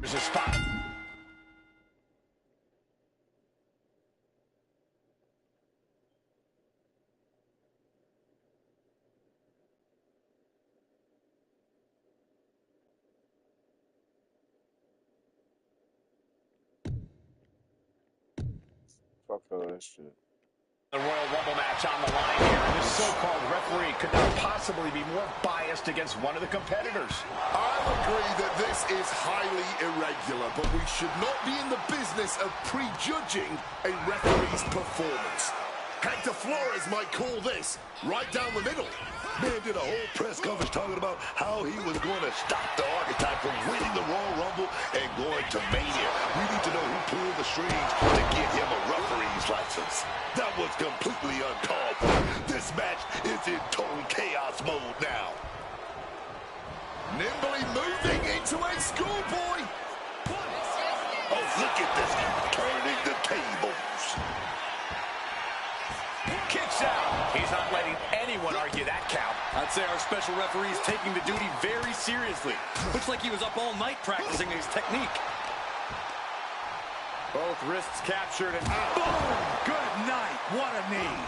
There's a spot. Fuck all that shit. The Royal Rumble match on the line here. This so-called referee could not possibly be more biased against one of the competitors. I'll agree that this is highly irregular, but we should not be in the business of prejudging a referee's performance. Hector Flores might call this right down the middle. Man did a whole press conference talking about how he was going to stop the Archetype from winning the Royal Rumble and going to Mania. We need to know who pulled the strings to get him a referee's license. That was completely uncalled for. This match is in total chaos mode now. Nimbly moving into a schoolboy. Oh, look at this. Turning the tables. Kicks out. He's not letting anyone argue that count. I'd say our special referee is taking the duty very seriously. Looks like he was up all night practicing his technique. Both wrists captured and boom! Good night. What a knee.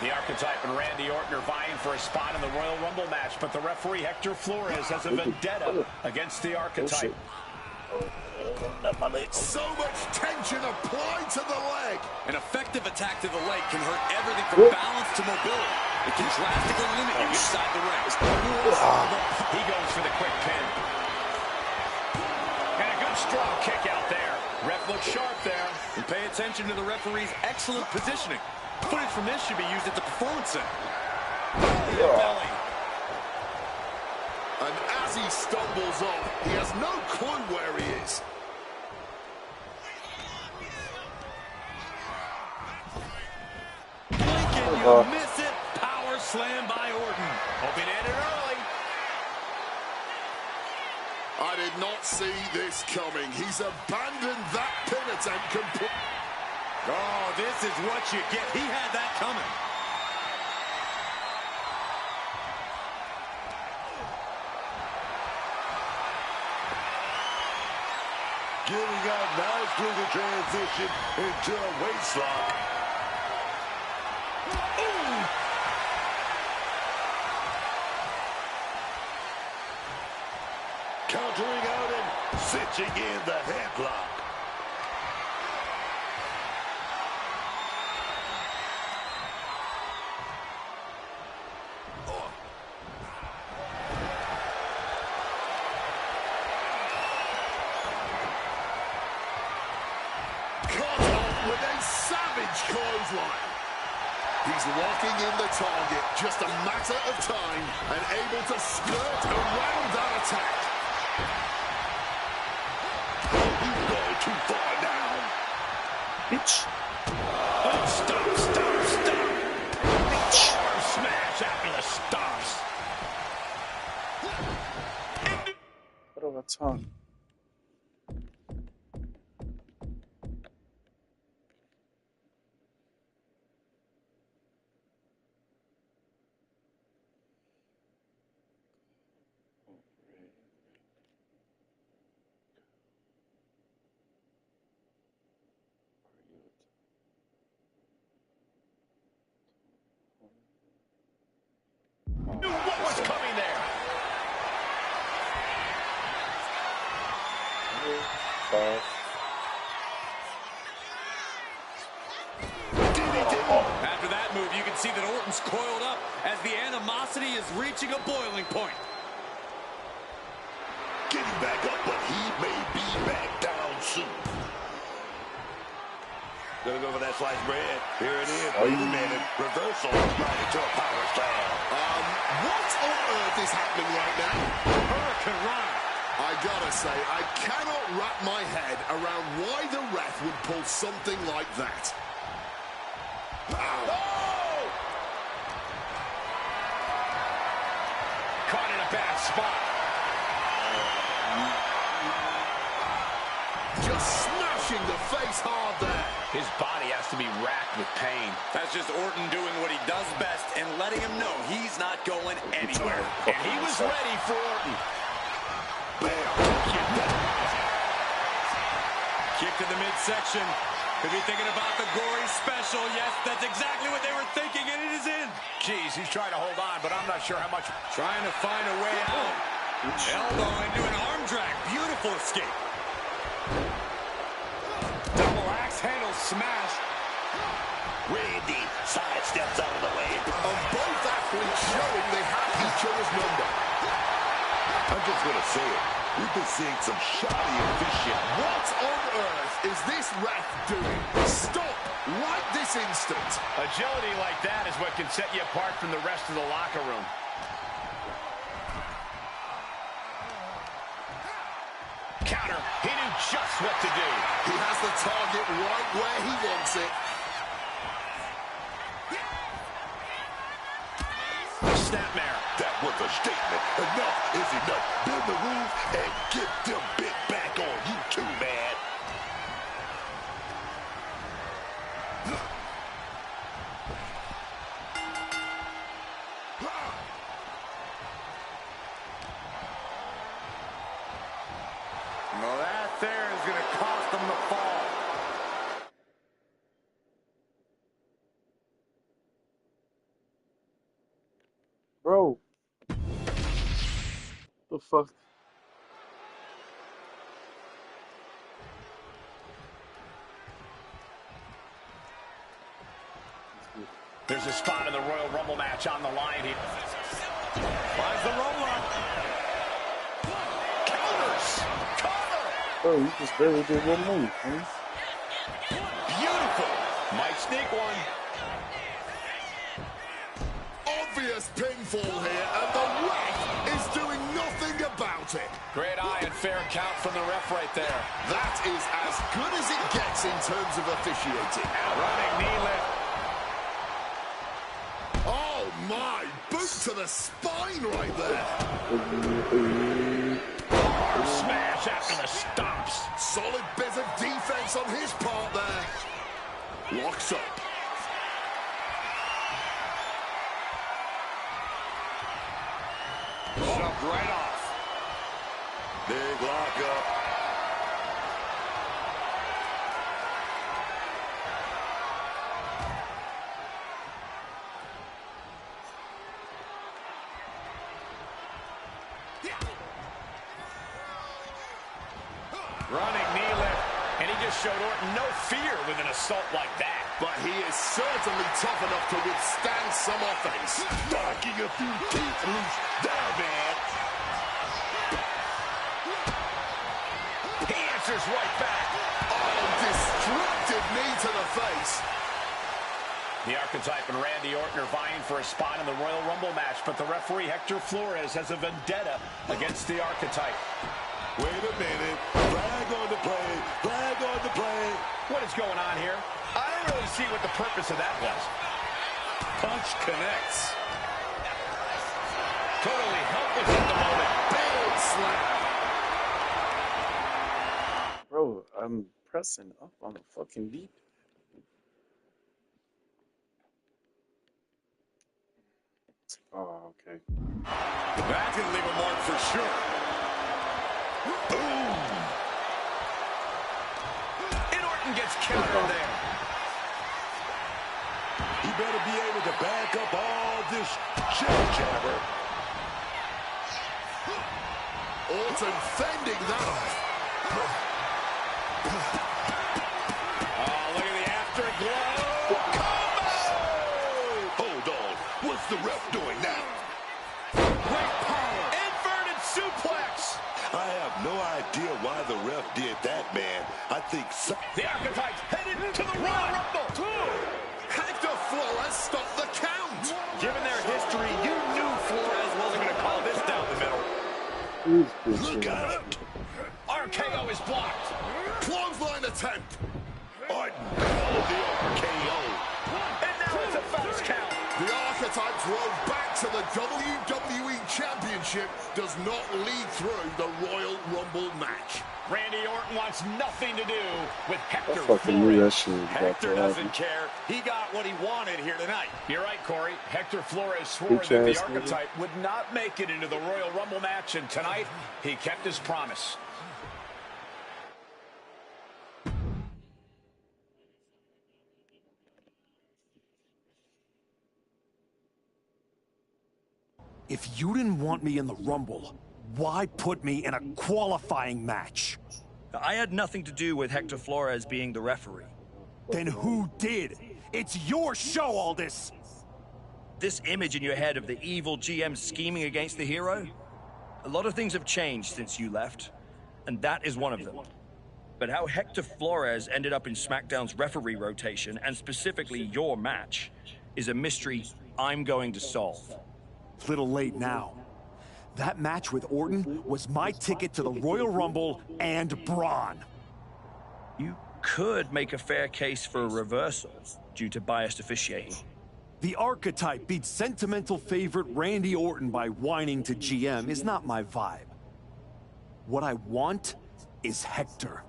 The Archetype and Randy Orton are vying for a spot in the Royal Rumble match, but the referee, Hector Flores, has a vendetta against the Archetype. So much tension applied to the leg. An effective attack to the leg can hurt everything from balance to mobility. It can drastically limit you inside the ring. He goes for the quick pin. And a good strong kick out there. Ref looks sharp there. And pay attention to the referee's excellent positioning. Footage from this should be used at the Performance Center. Belly. And as he stumbles off, he has no clue where he is. Blink and you miss it. Power slam by Orton. Hoping to end it early. I did not see this coming. He's abandoned that pin attempt completely. Oh, this is what you get. He had that coming. Getting out nice through the transition into a waistlock. Countering out and cinching in the headlock. Clothesline. He's locking in the target, just a matter of time, and able to skirt around that attack. You've gone too far now. Bitch. Oh, stop. Arm smash after the stops. What over time? Knew what was coming there. After that move, you can see that Orton's coiled up as the animosity is reaching a boiling point. Getting back up, but he may be back down soon. Gonna go for that sliced bread. Here it is. Wait a minute. Reversal right into a power slam. What on earth is happening right now? Hurricane Rana. I gotta say, I cannot wrap my head around why the ref would pull something like that. Oh! Caught in a bad spot. Just smashing the face hard there. His body has to be racked with pain. That's just Orton doing what he does best and letting him know he's not going anywhere. And he was ready for Orton. Bam! midsection. Could be thinking about the gory special. Yes, that's exactly what they were thinking, and it is in. Jeez, he's trying to hold on, but I'm not sure how much. Trying to find a way out. Elbow into an arm drag. Beautiful escape. Double axe handle smash. Randy sidesteps out of the way. Both athletes showing they have each other's number. I'm just going to say it. We've been seeing some shoddy officiating. What on earth is this ref doing? Stop right this instant. Agility like that is what can set you apart from the rest of the locker room. Counter. He knew just what to do. He has the target right where he wants it. Snapmare. That was a statement. Enough is enough. Bend the rules and get them bit back on you too, man. Well, that there is going to cost them the fall. Bro. The fuck? There's a spot in the Royal Rumble match on the line here. Finds the roll-up. Counters. Cover. Bro, you just barely did one move, man. Beautiful. Might sneak one. Obvious pinfall here, and the ref is doing nothing about it. Great eye and fair count from the ref right there. That is as good as it gets in terms of officiating. Running knee lift. Oh my, boot to the spine right there. Hard smash after the stomps. Solid bit of defense on his part there. Locks up. Shoved right off. Big lockup. Running knee lift. And he just showed Orton no fear with an assault like that. But he is certainly tough enough to withstand some offense. Knocking a few teeth loose there, man. He answers right back. Oh, destructive knee to the face. The Archetype and Randy Orton are vying for a spot in the Royal Rumble match, but the referee Hector Flores has a vendetta against the Archetype. Wait a minute. Flag on the play. Flag on the play. What is going on here? I don't really see what the purpose of that was. Punch connects. Totally helpless at the moment. Big slap. Bro, I'm pressing up on the fucking beat. Oh, okay. That can leave a mark for sure. Boom! And Orton gets countered there. He better be able to back up all this jabber. Orton fending that off. Oh, look at the afterglow. Hold on. What's the ref doing now? Great power. Inverted suplex. I have no idea why the ref did that, man. I think so. The Archetypes headed to the Royal Rumble. Hector Flores stopped the count. Given their history, you knew Flores wasn't going to call this down the middle. Look out. RKO is blocked. Clothesline attempt. Orton called the RKO. And now it's a fast count. The Archetypes road back to the WWE Championship does not lead through the Royal Rumble match. Randy Orton wants nothing to do with Hector I fucking knew that Flores. shit was about Hector to doesn't happen. care. He got what he wanted here tonight. You're right, Corey. Hector Flores swore Bitch that the ass nigga. Archetype would not make it into the Royal Rumble match, and tonight he kept his promise. If you didn't want me in the Rumble, why put me in a qualifying match? I had nothing to do with Hector Flores being the referee. Then who did? It's your show, Aldis! This image in your head of the evil GM scheming against the hero? A lot of things have changed since you left, and that is one of them. But how Hector Flores ended up in SmackDown's referee rotation, and specifically your match, is a mystery I'm going to solve. Little late now. That match with Orton was my ticket to the Royal Rumble and Braun. You could make a fair case for a reversal due to biased officiating. The archetype beat sentimental favorite Randy Orton by whining to GM is not my vibe. What I want is Hector.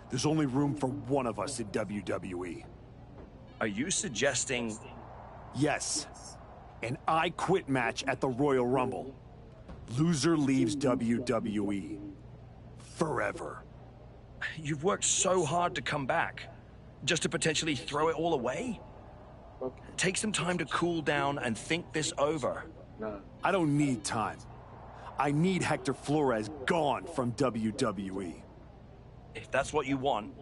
There's only room for one of us in WWE. Are you suggesting... Yes. An I Quit match at the Royal Rumble. Loser leaves WWE. Forever. You've worked so hard to come back, just to potentially throw it all away? Okay. Take some time to cool down and think this over. Nah. I don't need time. I need Hector Flores gone from WWE. If that's what you want,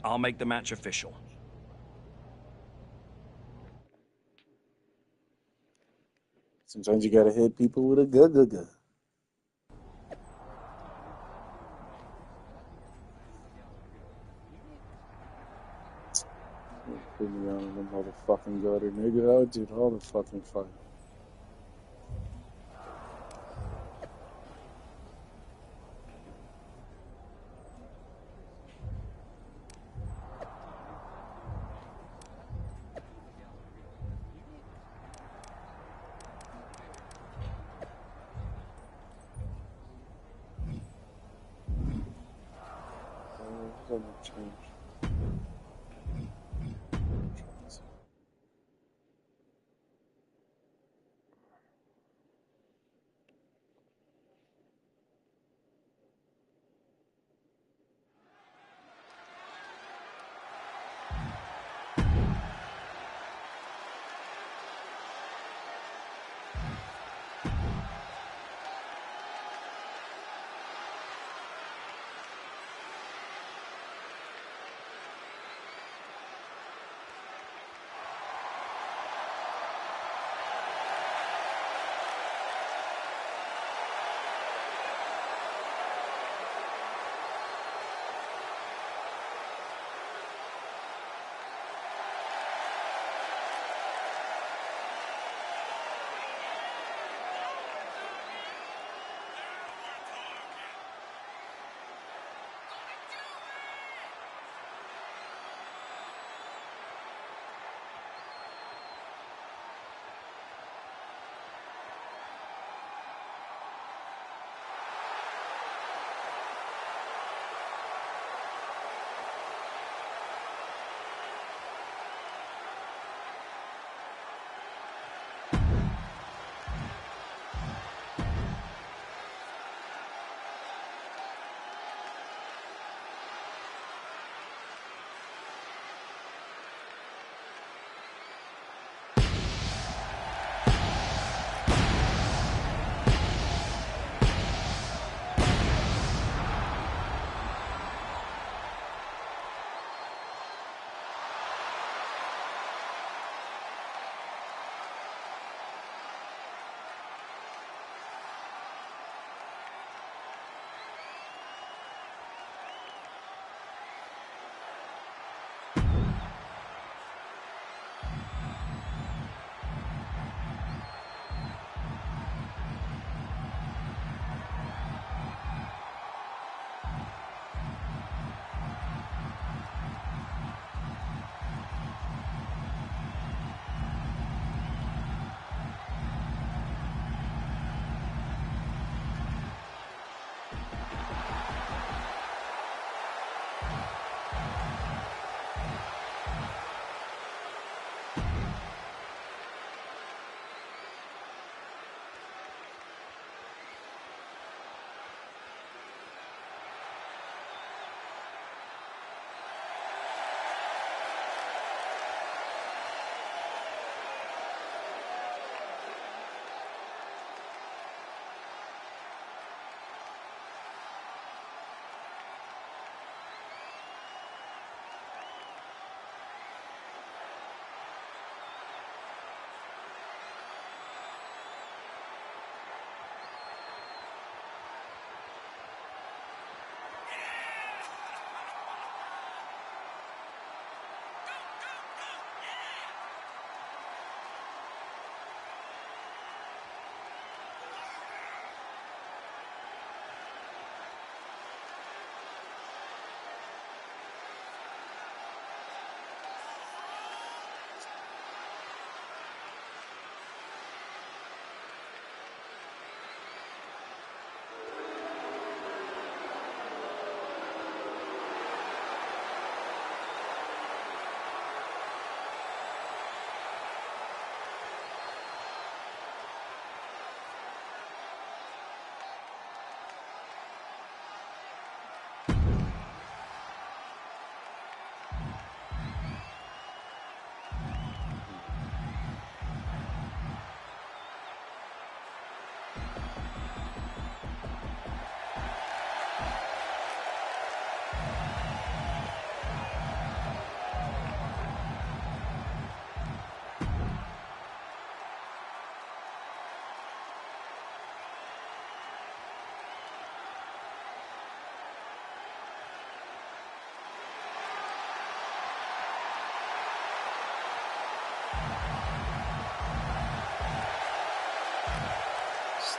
I'll make the match official. Sometimes you gotta hit people with a good. Put me on the motherfucking gutter, nigga. I did all the fucking fight. Change.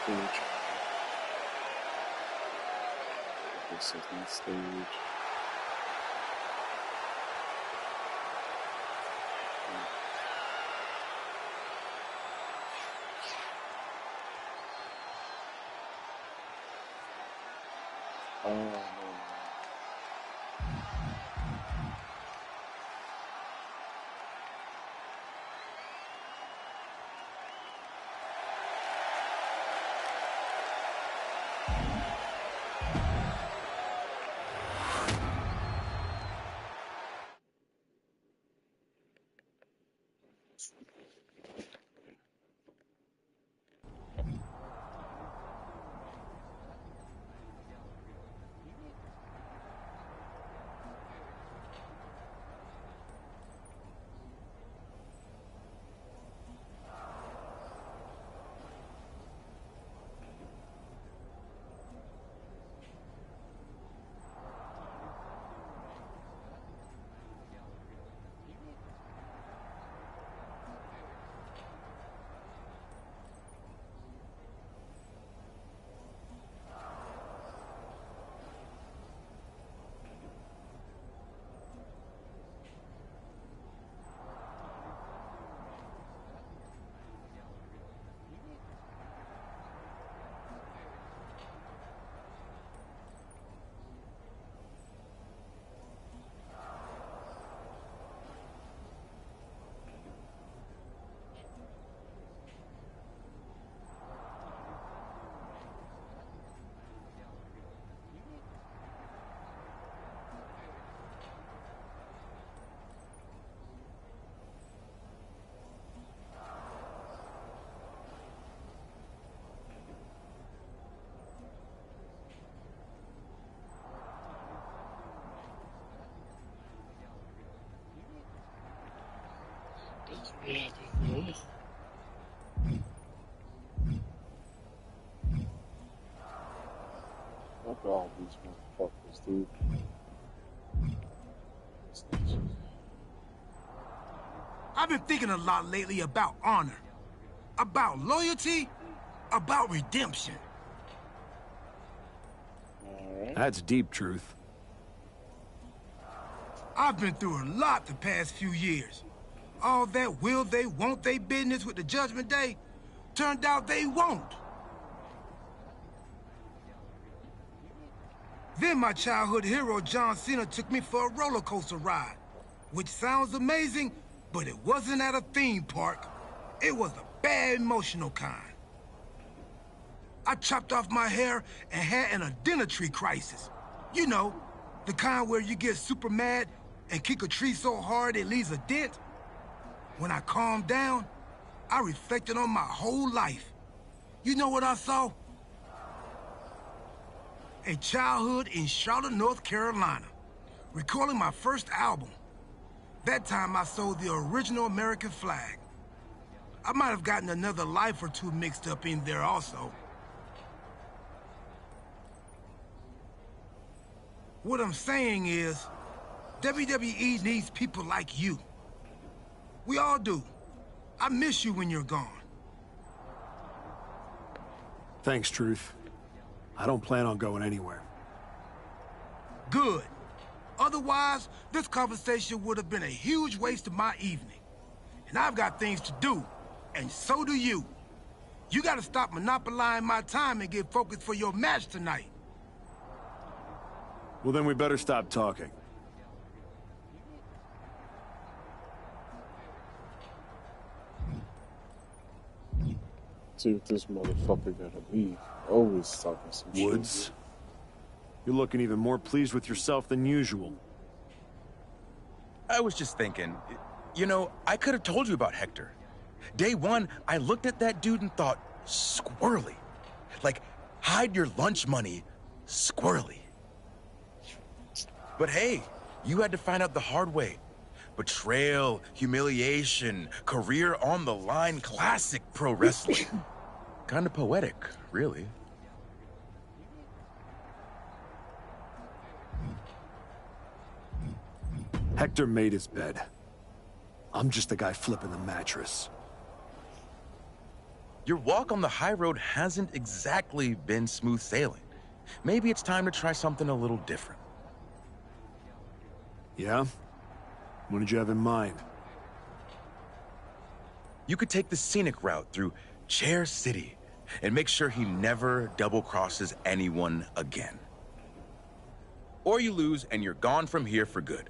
stage. The second stage. Oh no. Fuck all these motherfuckers, dude. I've been thinking a lot lately about honor, about loyalty, about redemption. Alright. That's deep, Truth. I've been through a lot the past few years. All that will they, won't they business with the Judgment Day turned out they won't. Then my childhood hero, John Cena, took me for a roller coaster ride, which sounds amazing, but it wasn't at a theme park. It was a bad emotional kind. I chopped off my hair and had an identity crisis. You know, the kind where you get super mad and kick a tree so hard it leaves a dent. When I calmed down, I reflected on my whole life. You know what I saw? A childhood in Charlotte, North Carolina, recording my first album. That time I sold the original American flag. I might have gotten another life or two mixed up in there also. What I'm saying is, WWE needs people like you. We all do. I miss you when you're gone. Thanks, Truth. I don't plan on going anywhere. Good. Otherwise, this conversation would have been a huge waste of my evening. And I've got things to do, and so do you. You gotta stop monopolizing my time and get focused for your match tonight. Well, then we better stop talking. See what this motherfucker gotta be. Always talking some shit. Woods, you're looking even more pleased with yourself than usual. I was just thinking, you know, I could have told you about Hector. Day one, I looked at that dude and thought, squirrely. Like, hide your lunch money, squirrely. But hey, you had to find out the hard way. Betrayal, humiliation, career on the line, classic pro wrestling. Kind of poetic, really. Hector made his bed. I'm just the guy flipping the mattress. Your walk on the high road hasn't exactly been smooth sailing. Maybe it's time to try something a little different. Yeah? What did you have in mind? You could take the scenic route through Chair City and make sure he never double-crosses anyone again. Or you lose and you're gone from here for good.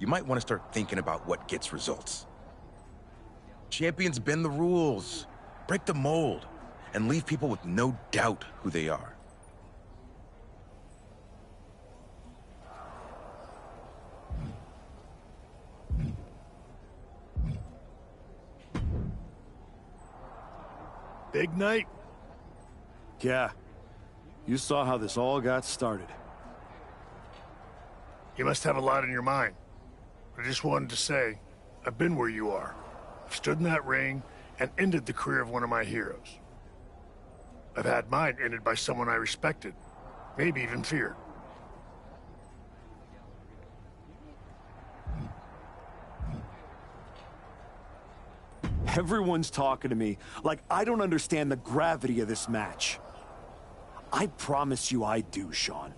You might want to start thinking about what gets results. Champions bend the rules, break the mold, and leave people with no doubt who they are. Big night? Yeah. You saw how this all got started. You must have a lot in your mind. I just wanted to say, I've been where you are. I've stood in that ring and ended the career of one of my heroes. I've had mine ended by someone I respected, maybe even feared. Everyone's talking to me like I don't understand the gravity of this match. I promise you I do, Sean.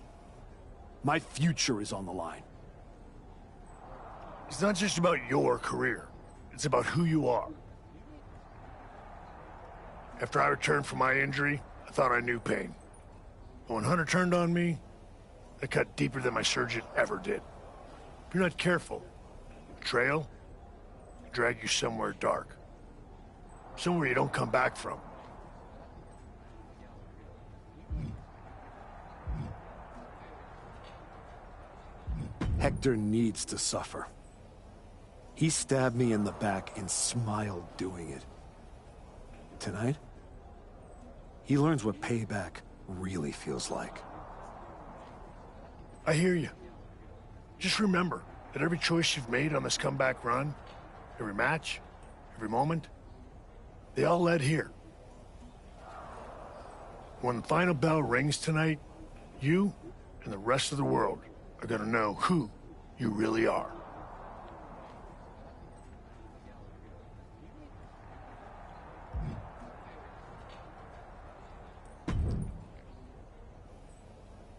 My future is on the line. It's not just about your career. It's about who you are. After I returned from my injury, I thought I knew pain. But when Hunter turned on me, it cut deeper than my surgeon ever did. If you're not careful, betrayal can drag you somewhere dark. Somewhere you don't come back from. Hector needs to suffer. He stabbed me in the back and smiled doing it. Tonight, he learns what payback really feels like. I hear you. Just remember that every choice you've made on this comeback run, every match, every moment, they all led here. When the final bell rings tonight, you and the rest of the world are gonna know who you really are.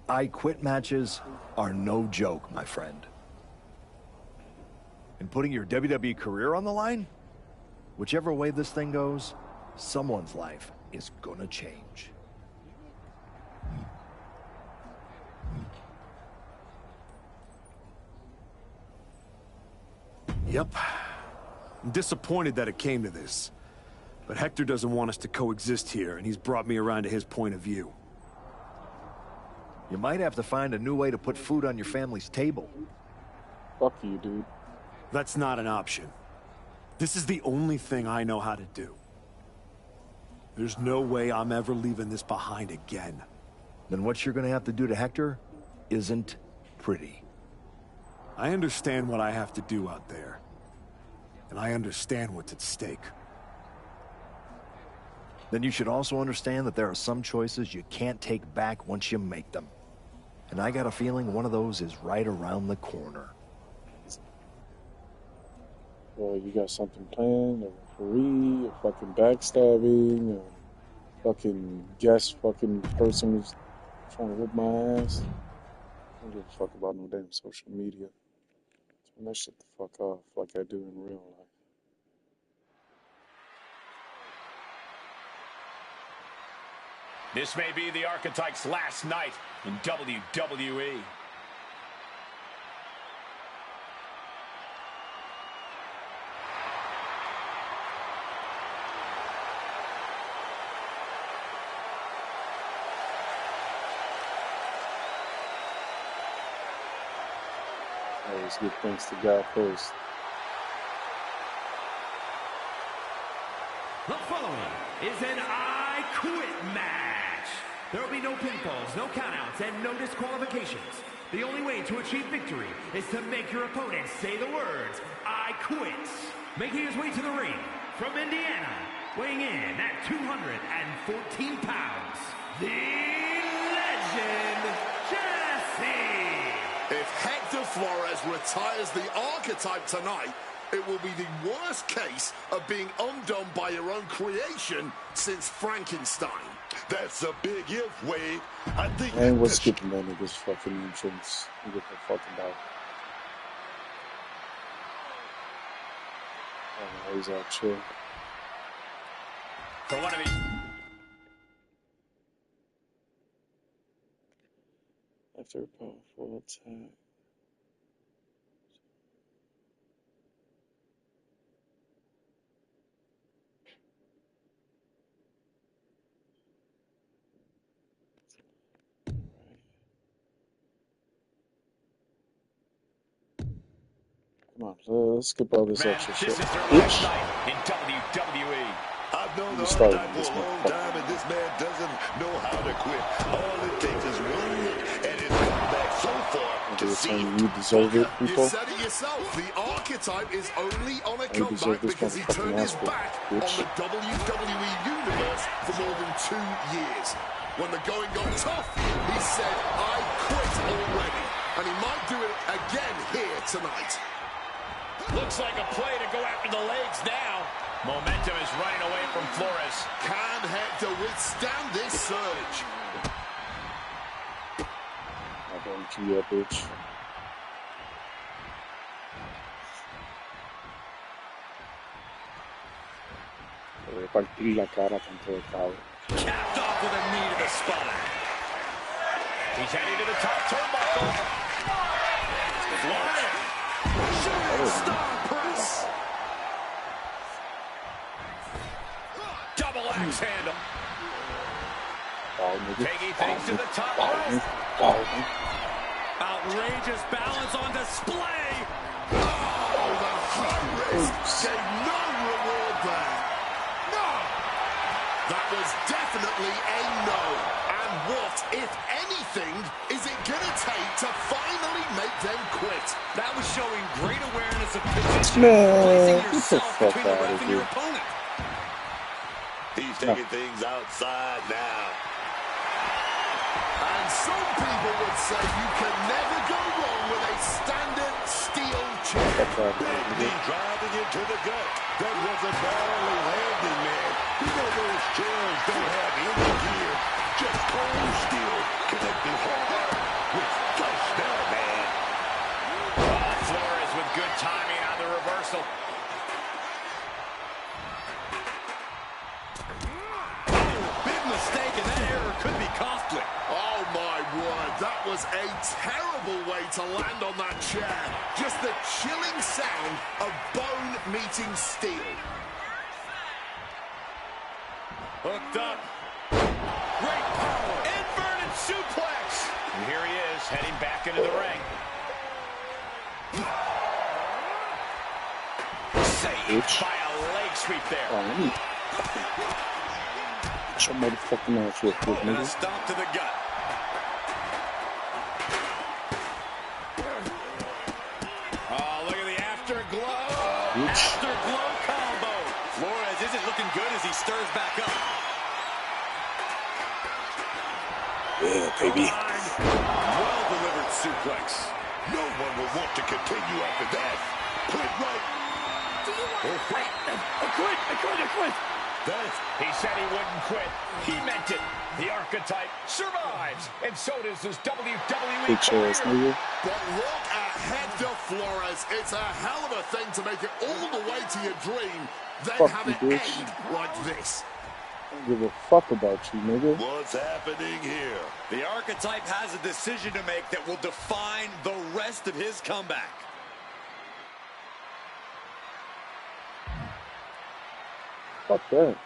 I quit matches are no joke, my friend. And putting your WWE career on the line? Whichever way this thing goes, someone's life is gonna change. Yep. I'm disappointed that it came to this. But Hector doesn't want us to coexist here, and he's brought me around to his point of view. You might have to find a new way to put food on your family's table. Fuck you, dude. That's not an option. This is the only thing I know how to do. There's no way I'm ever leaving this behind again. Then what you're gonna have to do to Hector isn't pretty. I understand what I have to do out there. And I understand what's at stake. Then you should also understand that there are some choices you can't take back once you make them. And I got a feeling one of those is right around the corner. Well, you got something planned, a referee, a fucking backstabbing, a fucking guest fucking person who's trying to whip my ass. I don't give a fuck about no damn social media. Turn that shit the fuck off like I do in real life. This may be the Archetype's last night in WWE. Always give thanks to God first. The following is an I Quit match. There will be no pinfalls, no countouts, and no disqualifications. The only way to achieve victory is to make your opponent say the words, I quit. Making his way to the ring from Indiana, weighing in at 214 pounds, the Legend, Jesse. If Hector Flores retires the Archetype tonight, it will be the worst case of being undone by your own creation since Frankenstein. That's a big if, Wade. I think. And we're skipping that nigga's fucking entrance. What the fuck about? Oh, he's all chill. For one of these. After a powerful attack. Come on, let's skip all this extra shit. This is their last night in WWE. I've known the archetype for a long time, and this man doesn't know how to quit. All it takes is one look at his comeback so far to see. You deserve it, people. You said it yourself. The archetype is only on a comeback because he turned his back on the WWE Universe for more than 2 years. When the going got tough, he said, I quit already. And he might do it again here tonight. Looks like a play to go after the legs now. Momentum is running away from Flores. Can Hector withstand this surge? I don't you yet, bitch. Partí la cara con todo el cabo. Capped off with a knee to the spine. He's heading to the top turnbuckle. Flores. Shooting star press. Double axe handle. Taking things to the top rope. Outrageous balance on display. Oh, the high risk gave no reward there. No. That was definitely a no. And what, if anything, is it going to take to finally make them quit? That was showing great awareness of position, Man, placing get the yourself fuck between the out ref of and your here. opponent. He's taking things outside now. And some people would say you can never go wrong with a standard steel chair. Big knee driving into the gut. That wasn't barely landing, man. You know those chairs don't have any gear. Just cold steel connected hard with flesh now, man. Flores with good timing on the reversal. Big mistake, and that error could be costly. Oh my word, that was a terrible way to land on that chair. Just the chilling sound of bone meeting steel. Hooked up. Great power. Inverted suplex. And here he is, heading back into the ring. Saved by a leg sweep there. Get your motherfucking ass real quick, And a nigga. stomp to the gut. Oh, look at the afterglow. Bitch. Afterglow combo. Flores isn't looking good as he stirs back up. Yeah, baby. Well-delivered suplex. No one will want to continue after that. Put it right. I quit. He said he wouldn't quit. He meant it. The archetype survives, and so does his WWE Bitch ass career. nigga. But look at Hector Flores. It's a hell of a thing to make it all the way to your dream, then Fuck have you, it bitch. end like this. I don't give a fuck about you, nigga. What's happening here? The archetype has a decision to make that will define the rest of his comeback. Fuck that.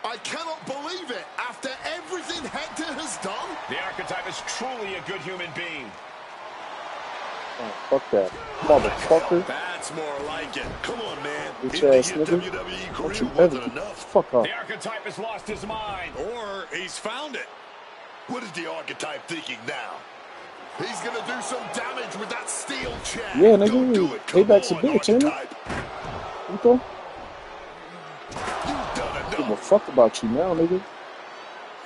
I cannot believe it. After everything Hector has done, The archetype is truly a good human being. Oh, fuck that. Motherfucker. That's more like it. Come on, man. Bitch If ass your nigga. WWE Don't career you ever wasn't get the enough, fuck up. The archetype has lost his mind. Or he's found it. what is the archetype thinking now? he's going to do some damage with that steel chair. Yeah, Don't do nigga. it. Come Payback's a on, bitch, ain't it? archetype. Nico? You've done Give a enough. fuck about you now, nigga.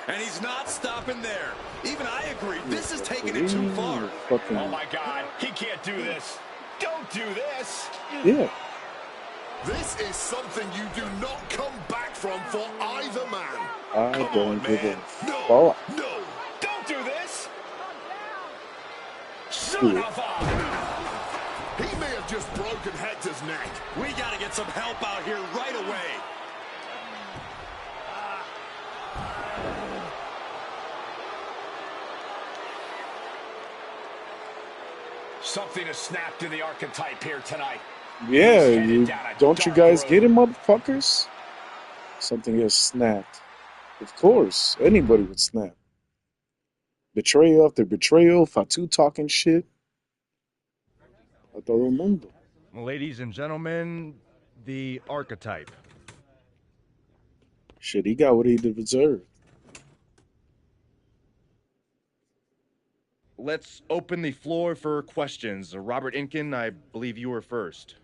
And he's not stopping there. Even I agree. This is taking it too far. Fucking, Oh, my God. He can't do this. Don't do this. yeah. This is something you do not come back from for either man. I don't give a No, fuck. no. Don't do this. Dude. He may have just broken Hector's neck. We got to get some help out here right away. Something has snapped in the archetype here tonight. Yeah, don't you guys get it, motherfuckers? Something has snapped. Of course, anybody would snap. Betrayal after betrayal, Fatu talking shit. A todo el mundo. Ladies and gentlemen, the archetype. Shit, he got what he deserved. Let's open the floor for questions. Robert Inkin, I believe you were first.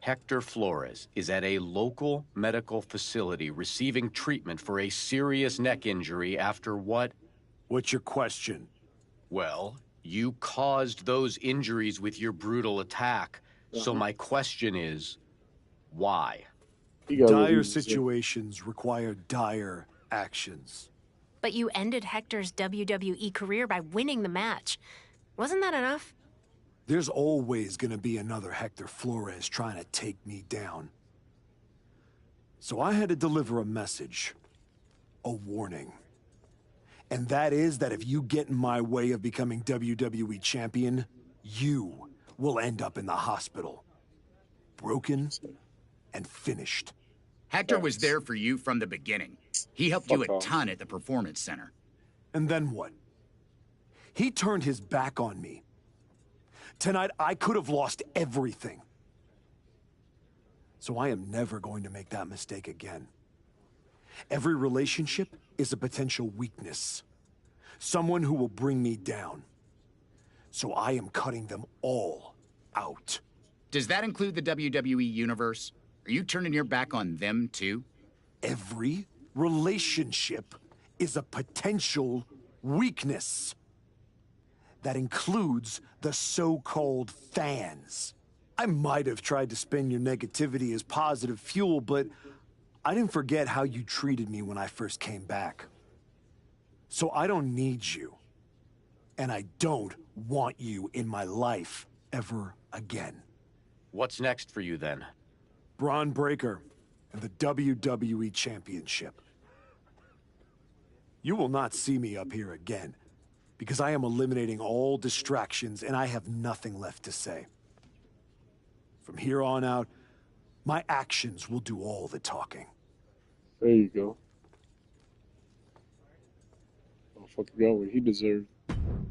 Hector Flores is at a local medical facility receiving treatment for a serious neck injury after what? What's your question? Well, you caused those injuries with your brutal attack. So my question is, why? Dire situations require dire actions. But you ended Hector's WWE career by winning the match. Wasn't that enough? There's always gonna be another Hector Flores trying to take me down. So I had to deliver a message. A warning. And that is that if you get in my way of becoming WWE champion, you will end up in the hospital. Broken and finished. Hector was there for you from the beginning. He helped you a ton at the Performance Center. And then what? He turned his back on me. Tonight, I could have lost everything. So I am never going to make that mistake again. Every relationship is a potential weakness. Someone who will bring me down. So I am cutting them all out. Does that include the WWE Universe? Are you turning your back on them, too? Every relationship is a potential weakness. That includes the so-called fans. I might have tried to spin your negativity as positive fuel, but I didn't forget how you treated me when I first came back. So I don't need you. And I don't want you in my life ever again. What's next for you then? Braun Breaker and the WWE Championship. You will not see me up here again, because I am eliminating all distractions and I have nothing left to say. From here on out, my actions will do all the talking. There you go. Motherfucker got what he deserved.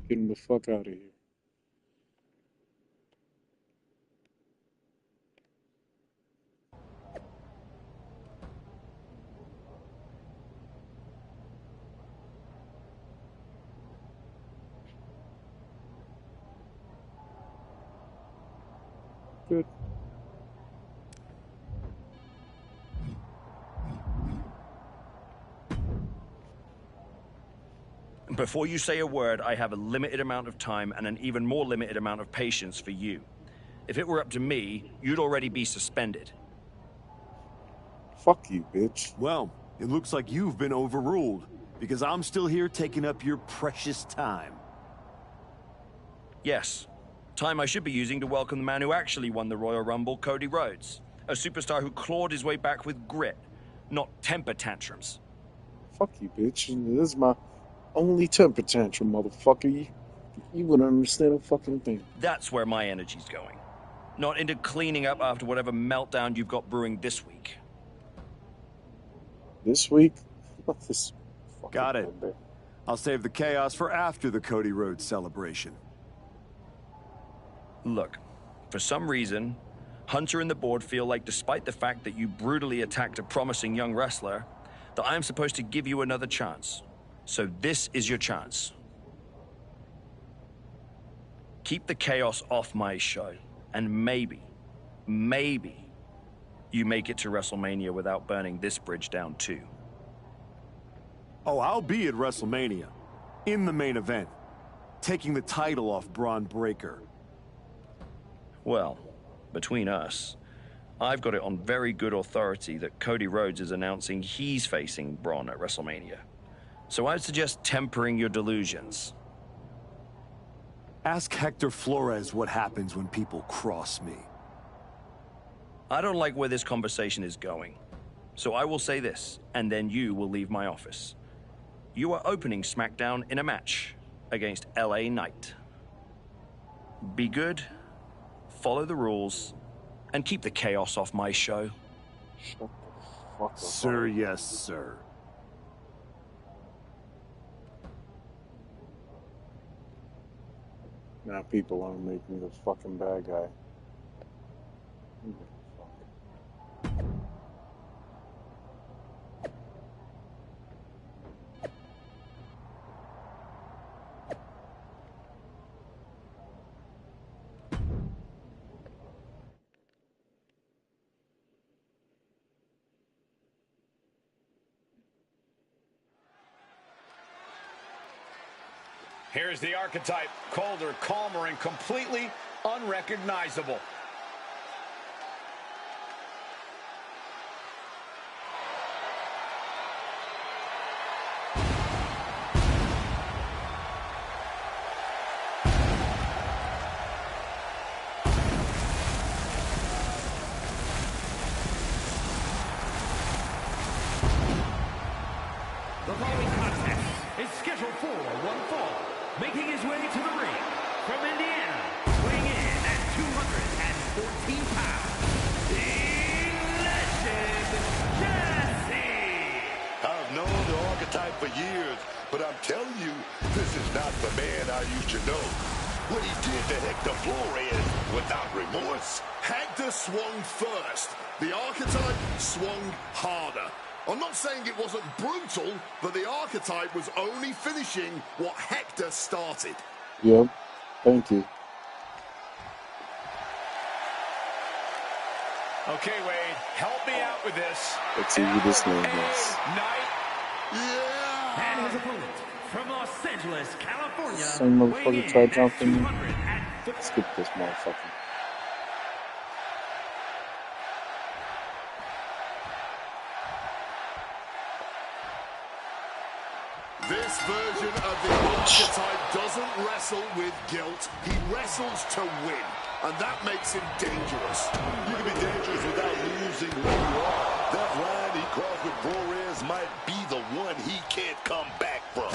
Get him the fuck out of here. Good. Before you say a word, I have a limited amount of time and an even more limited amount of patience for you. If it were up to me, you'd already be suspended. Fuck you, bitch. Well, it looks like you've been overruled, because I'm still here taking up your precious time. Yes. Time I should be using to welcome the man who actually won the Royal Rumble, Cody Rhodes. A superstar who clawed his way back with grit, not temper tantrums. Fuck you, bitch. This is my only temper tantrum, motherfucker. You wouldn't understand a fucking thing. That's where my energy's going. Not into cleaning up after whatever meltdown you've got brewing this week. This week? Got it. I'll save the chaos for after the Cody Rhodes celebration. Look, for some reason, Hunter and the board feel like despite the fact that you brutally attacked a promising young wrestler, that I am supposed to give you another chance. So this is your chance. Keep the chaos off my show, and maybe, you make it to WrestleMania without burning this bridge down too. Oh, I'll be at WrestleMania, in the main event, taking the title off Braun Breaker. Well, between us, I've got it on very good authority that Cody Rhodes is announcing he's facing Braun at WrestleMania. So I'd suggest tempering your delusions. Ask Hector Flores what happens when people cross me. I don't like where this conversation is going. So I will say this, and then you will leave my office. You are opening SmackDown in a match against LA Knight. Be good, follow the rules, and keep the chaos off my show. Shut the fuck up. Sir, yes, sir. Now people want to make me the fucking bad guy. Here's the archetype, colder, calmer, and completely unrecognizable. The following contest is scheduled for one fall. Making his way to the ring from Indiana, weighing in at 214 pounds, the Legend, Jesse! I've known the archetype for years, but I'm telling you, this is not the man I used to know. What he did to Hector Flores without remorse. Hector swung first. The archetype swung harder. I'm not saying it wasn't brutal, but the archetype was only finishing what Hector started. Yep. Thank you. Okay, Wade, help me out with this. Let's see who this name is. Yeah! And his opponent from Los Angeles, California. Same motherfucker tried jumping me. Skip this motherfucker. This version of the archetype doesn't wrestle with guilt. He wrestles to win, and that makes him dangerous. You can be dangerous without losing who you are. That line he crossed with Flores might be the one he can't come back from.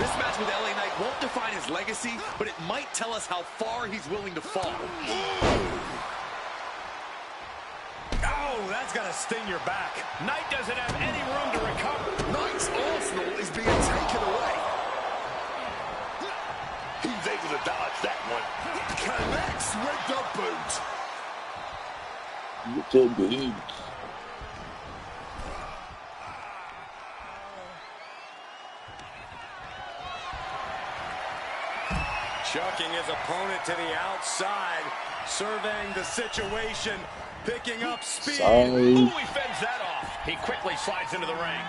This match with LA Knight won't define his legacy, but it might tell us how far he's willing to fall. Oh, that's gonna sting your back. Knight doesn't have any room to recover. Knight's arsenal is being taken away. He's able to dodge that one. Connects with the boot. With the boot. Chucking his opponent to the outside, surveying the situation, picking up speed. Ooh, he fends that off. He quickly slides into the ring.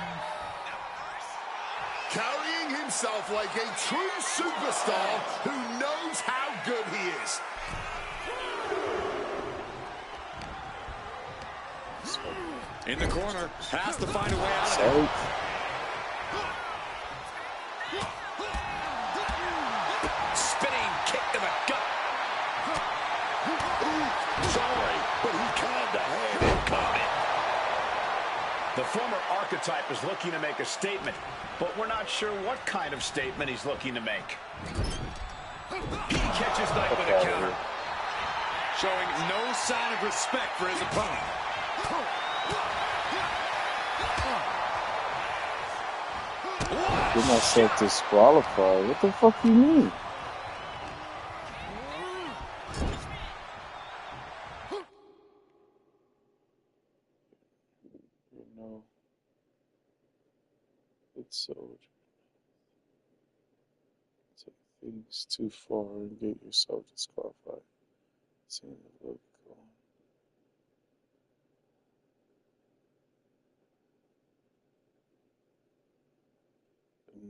Carrying himself like a true superstar who knows how good he is. In the corner, has to find a way out of it. Spinning kick to the gut. Sorry, but he kinda had it coming. The former archetype is looking to make a statement, but we're not sure what kind of statement he's looking to make. He catches Knight with a counter. Showing no sign of respect for his opponent. Get myself disqualified. What the fuck you mean? You know, it's so. Take things too far and get yourself disqualified. Seeing it look cool.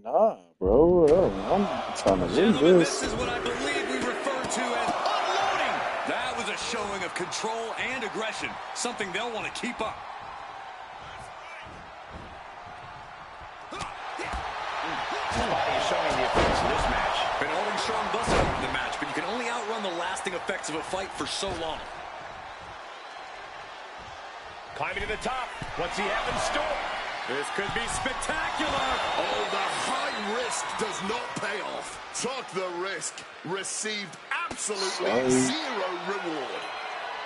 Nah, bro. I'm trying to win Gentlemen, this. this is what I believe we refer to as unloading That was a showing of control and aggression, something they'll want to keep up. Somebody is showing the effects of this match. Been holding strong thus far in the match, but you can only outrun the lasting effects of a fight for so long. Climbing to the top. What's he have in store? This could be spectacular. Oh, the high risk does not pay off. Took the risk. Received absolutely zero reward.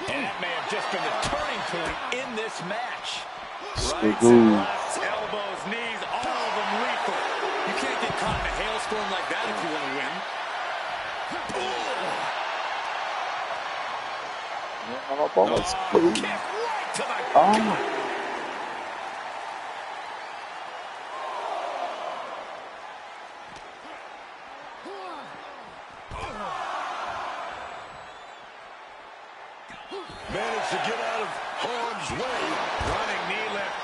And that may have just been the turning point in this match. Rights and lefts, elbows, knees, all of them lethal. You can't get caught in a hailstorm like that if you want to win. Kick right to the gut. Managed to get out of harm's way. Running knee lift.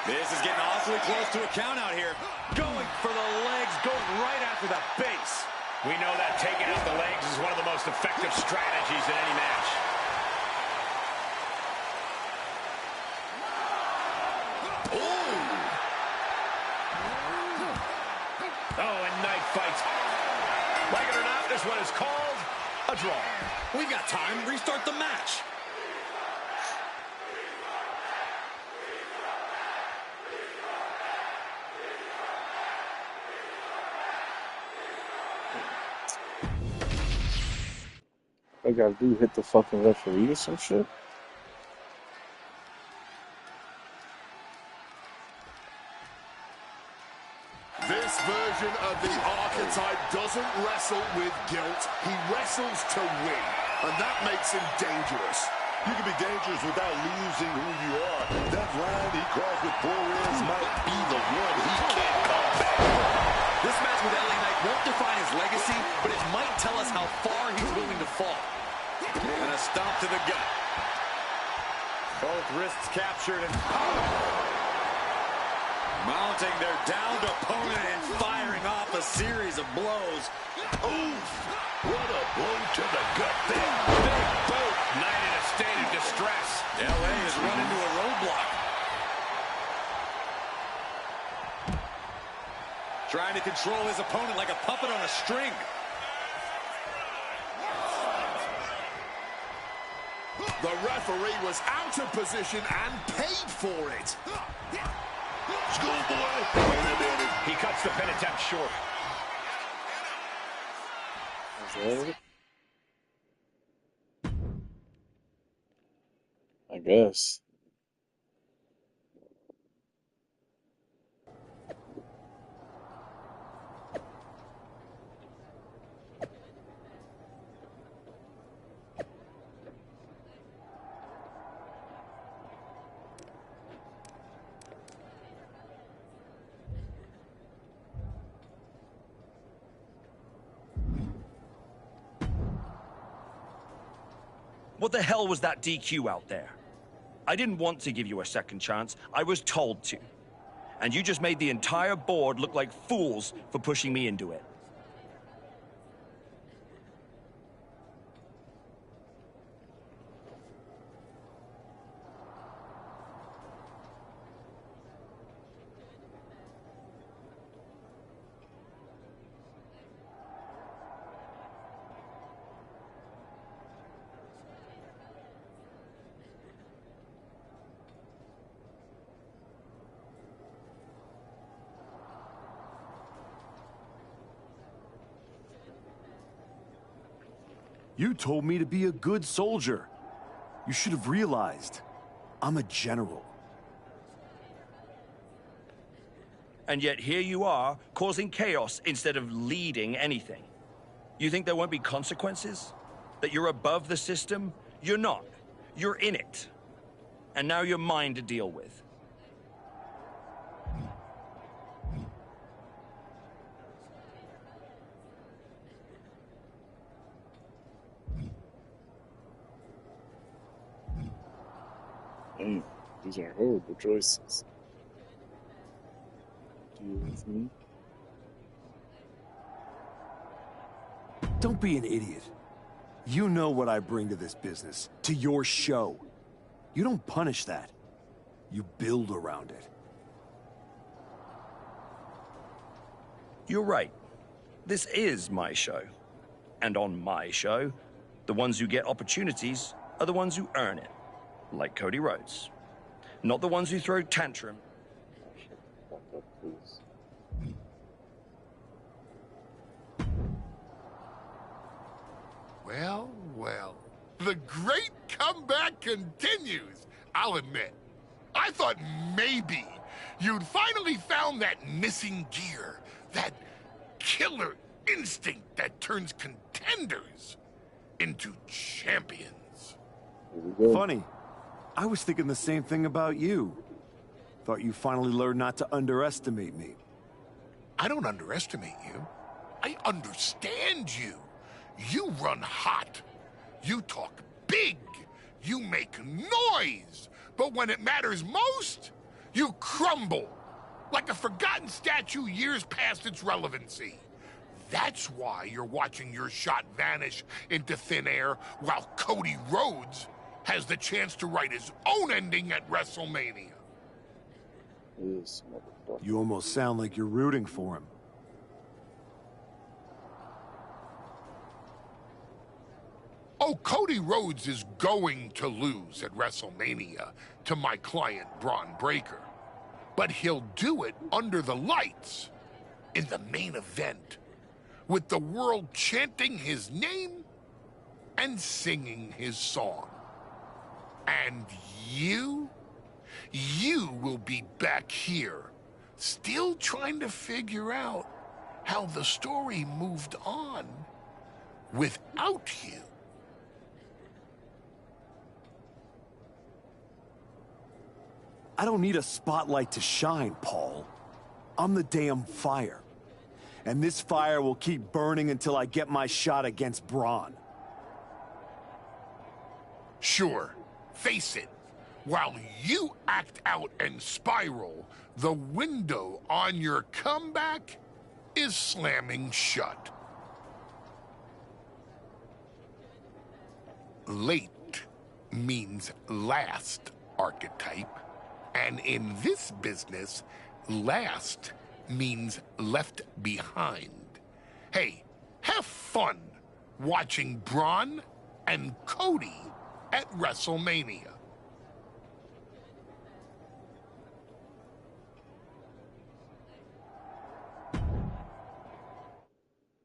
This is getting awfully close to a count out here. Going for the legs, going right after the base. We know that taking out the legs is one of the most effective strategies in any match. Oh, and knife fights. Like it or not, this one is called a draw. We got time. Restart the match. I gotta do hit the fucking referee or some shit. This version of the archetype doesn't wrestle with guilt. He wrestles to win, and that makes him dangerous. You can be dangerous without losing who you are. That line he crossed with Flores might be the one he can't come back. This match with LA Knight won't define his legacy, but it might tell us how far he's willing to fall. And a stomp to the gut. Both wrists captured and mounting their downed opponent and firing off a series of blows. Oof! What a blow to the gut there. Big both. Knight in a state of distress. LA has run into a roadblock. Trying to control his opponent like a puppet on a string. The referee was out of position and paid for it. Schoolboy, wait a minute. He cuts the pin attempt short. Okay. I guess. What the hell was that DQ out there? I didn't want to give you a second chance. I was told to. And you just made the entire board look like fools for pushing me into it. You told me to be a good soldier. You should have realized I'm a general. And yet here you are, causing chaos instead of leading anything. You think there won't be consequences? That you're above the system? You're not. You're in it. And now you're mine to deal with. Damn, these are horrible choices. Deal with me. Don't be an idiot. You know what I bring to this business, to your show. You don't punish that. You build around it. You're right. This is my show. And on my show, the ones who get opportunities are the ones who earn it. Like Cody Rhodes. Not the ones who throw tantrum. Well, well. The great comeback continues, I'll admit. I thought maybe you'd finally found that missing gear, that killer instinct that turns contenders into champions. Funny. I was thinking the same thing about you. Thought you finally learned not to underestimate me. I don't underestimate you. I understand you. You run hot. You talk big. You make noise. But when it matters most, you crumble. Like a forgotten statue years past its relevancy. That's why you're watching your shot vanish into thin air while Cody Rhodes has the chance to write his own ending at WrestleMania. You almost sound like you're rooting for him. Oh, Cody Rhodes is going to lose at WrestleMania to my client, Braun Breaker. But he'll do it under the lights, in the main event, with the world chanting his name and singing his song. And you will be back here, still trying to figure out how the story moved on without you. I don't need a spotlight to shine, Paul. I'm the damn fire. And this fire will keep burning until I get my shot against Braun. Sure, face it. While you act out and spiral, the window on your comeback is slamming shut. Late means last, archetype. And in this business, last means left behind. Hey, have fun watching Braun and Cody at WrestleMania.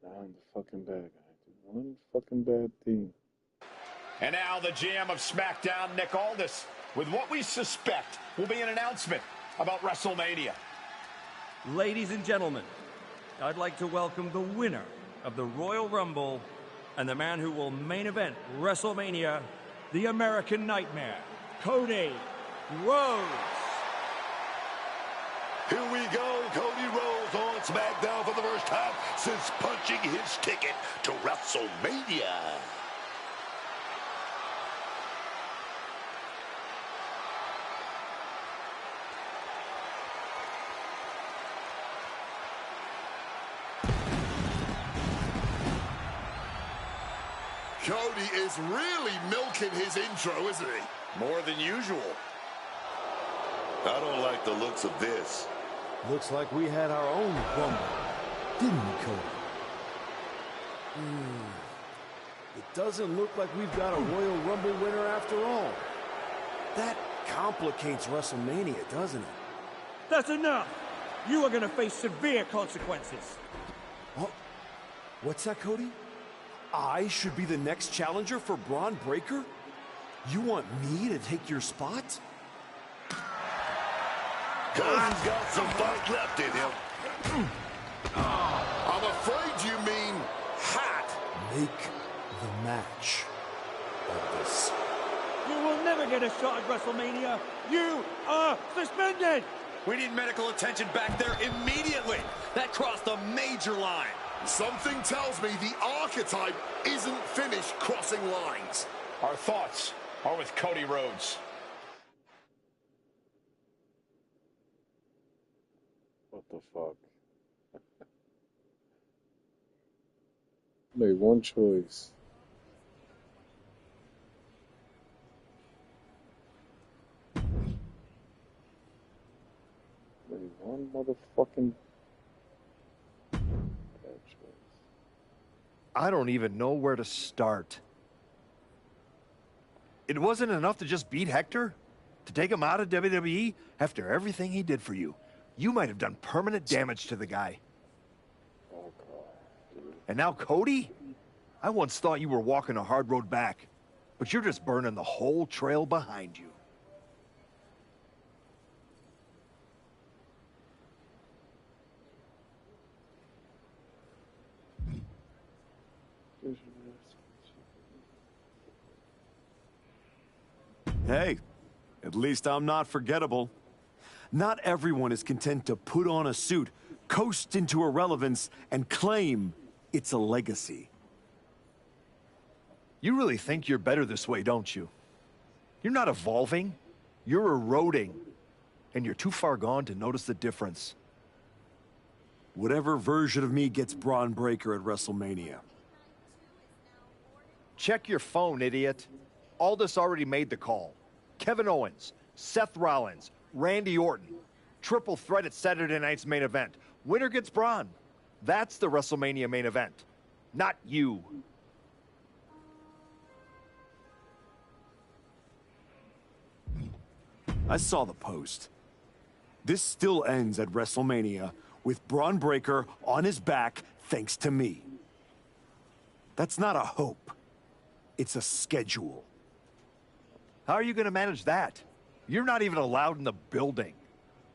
Now in the fucking bag. I did one fucking bad thing. And now the GM of SmackDown, Nick Aldis, with what we suspect will be an announcement about WrestleMania. Ladies and gentlemen, I'd like to welcome the winner of the Royal Rumble and the man who will main event WrestleMania, the American Nightmare, Cody Rhodes. Here we go, Cody Rhodes on SmackDown for the first time since punching his ticket to WrestleMania. Cody is really milking his intro, isn't he? More than usual. I don't like the looks of this. Looks like we had our own Rumble, didn't we, Cody? It doesn't look like we've got a Royal Rumble winner after all. That complicates WrestleMania, doesn't it? That's enough! You are going to face severe consequences. Oh, what's that, Cody? I should be the next challenger for Braun Breaker? You want me to take your spot? Cody's got some fight left in him. I'm afraid you mean hot. Make the match of this. You will never get a shot at WrestleMania. You are suspended. We need medical attention back there immediately. That crossed a major line. Something tells me the archetype isn't finished crossing lines. Our thoughts are with Cody Rhodes. What the fuck? Made one choice. motherfucking... I don't even know where to start. It wasn't enough to just beat Hector? To take him out of WWE after everything he did for you? You might have done permanent damage to the guy. Oh, God. And now Cody? I once thought you were walking a hard road back, but you're just burning the whole trail behind you. Hey, at least I'm not forgettable. Not everyone is content to put on a suit, coast into irrelevance, and claim it's a legacy. You really think you're better this way, don't you? You're not evolving, you're eroding. And you're too far gone to notice the difference. Whatever version of me gets Braun Breaker at WrestleMania. Check your phone, idiot. Aldis already made the call. Kevin Owens, Seth Rollins, Randy Orton. Triple threat at Saturday night's main event. Winner gets Braun. That's the WrestleMania main event. Not you. I saw the post. This still ends at WrestleMania with Braun Breaker on his back thanks to me. That's not a hope. It's a schedule. How are you going to manage that? You're not even allowed in the building.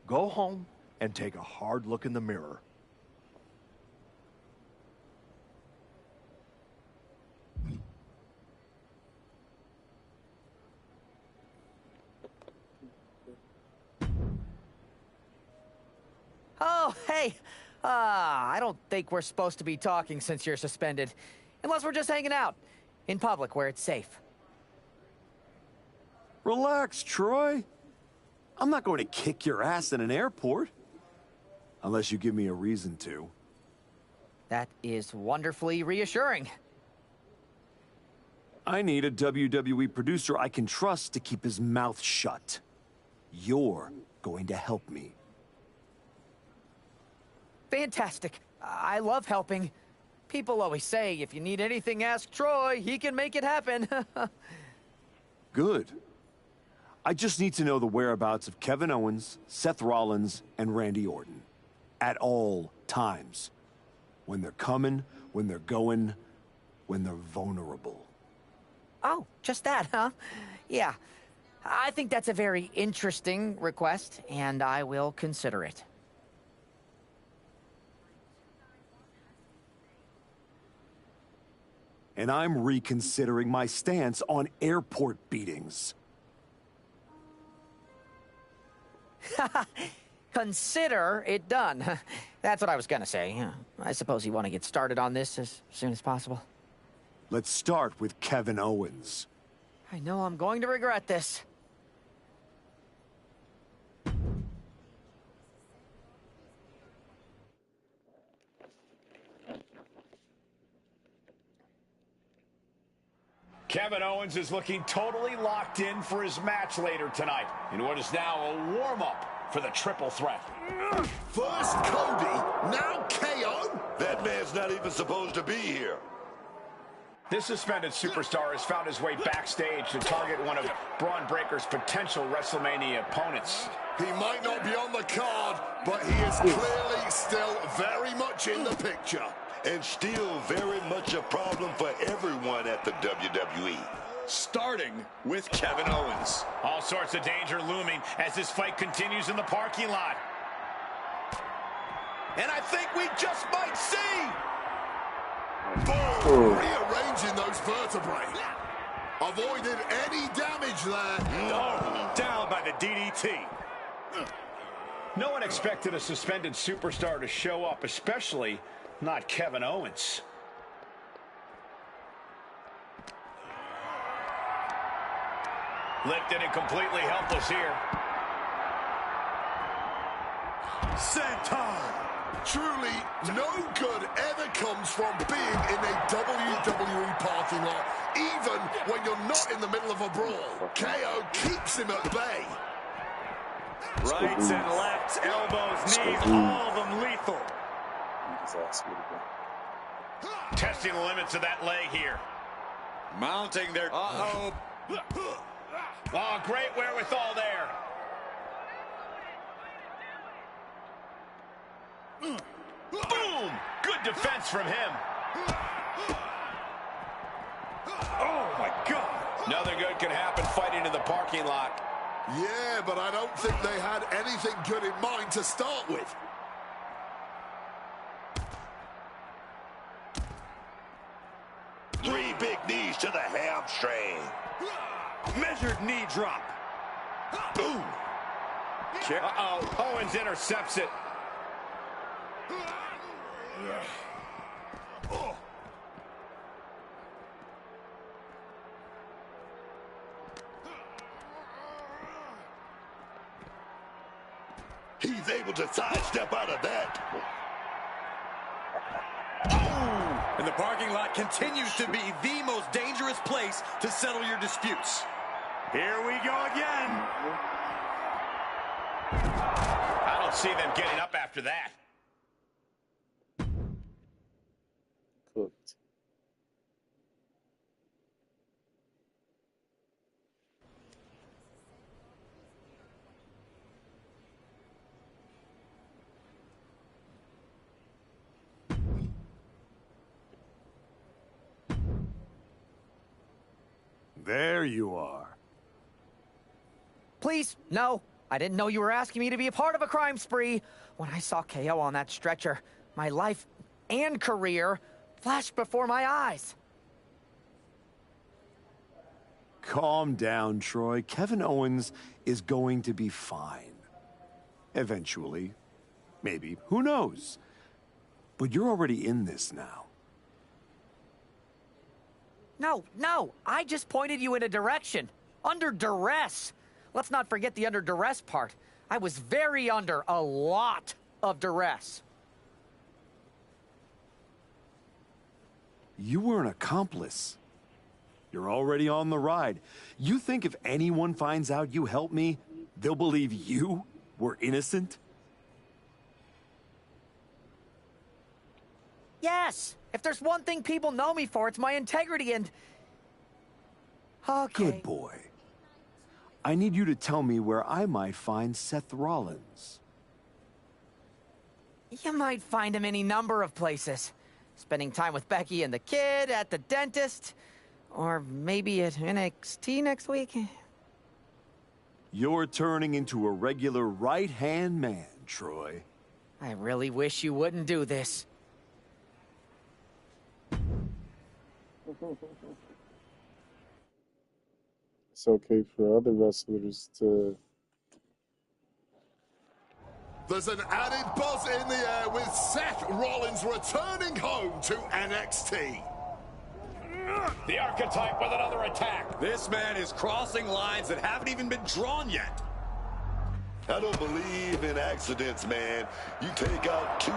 Go home and take a hard look in the mirror. Oh, hey. I don't think we're supposed to be talking since you're suspended. Unless we're just hanging out. In public, where it's safe. Relax, Troy. I'm not going to kick your ass in an airport. Unless you give me a reason to. That is wonderfully reassuring. I need a WWE producer I can trust to keep his mouth shut. You're going to help me. Fantastic. I love helping. People always say, if you need anything, ask Troy. He can make it happen. Good. I just need to know the whereabouts of Kevin Owens, Seth Rollins, and Randy Orton. At all times. When they're coming, when they're going, when they're vulnerable. Oh, just that, huh? Yeah. I think that's a very interesting request, and I will consider it. And I'm reconsidering my stance on airport beatings. Consider it done. That's what I was gonna say. I suppose you want to get started on this as soon as possible. Let's start with Kevin Owens. I know I'm going to regret this. Kevin Owens is looking totally locked in for his match later tonight in what is now a warm-up for the triple threat. First Cody, now KO? That man's not even supposed to be here. This suspended superstar has found his way backstage to target one of Braun Breaker's potential WrestleMania opponents. He might not be on the card, but he is clearly still very much in the picture. And still very much a problem for everyone at the WWE. Starting with Kevin Owens. All sorts of danger looming as this fight continues in the parking lot. And I think we just might see. Boom! Rearranging those vertebrae. Avoided any damage there. No, down by the DDT. No one expected a suspended superstar to show up, especially not Kevin Owens. Lifted and completely helpless here. Senton. Truly, no good ever comes from being in a WWE parking lot, even when you're not in the middle of a brawl. KO keeps him at bay. Rights and lefts, elbows, knees, all of them lethal. Testing the limits of that leg here. Mounting their... Oh, great wherewithal there. Boom! Good defense from him. Oh, my God. Nothing good can happen fighting in the parking lot. Yeah, but I don't think they had anything good in mind to start with. Three big knees to the hamstring. Measured knee drop. Boom. Uh-oh. Owens intercepts it. He's able to sidestep out of that. Oh! And the parking lot continues to be the most dangerous place to settle your disputes. Here we go again. I don't see them getting up after that. Cooked. There you are. Please, no. I didn't know you were asking me to be a part of a crime spree. When I saw KO on that stretcher, my life and career flashed before my eyes. Calm down, Troy. Kevin Owens is going to be fine. Eventually. Maybe. Who knows? But you're already in this now. No. I just pointed you in a direction. Under duress. Let's not forget the under duress part. I was very under a lot of duress. You were an accomplice. You're already on the ride. You think if anyone finds out you helped me, they'll believe you were innocent? Yes! If there's one thing people know me for, it's my integrity and... Okay. Good boy. I need you to tell me where I might find Seth Rollins. You might find him any number of places. Spending time with Becky and the kid, at the dentist, or maybe at NXT next week. You're turning into a regular right-hand man, Troy. I really wish you wouldn't do this. It's okay for other wrestlers to... There's an added buzz in the air with Seth Rollins returning home to NXT. The Archetype with another attack. This man is crossing lines that haven't even been drawn yet. I don't believe in accidents, man. You take out two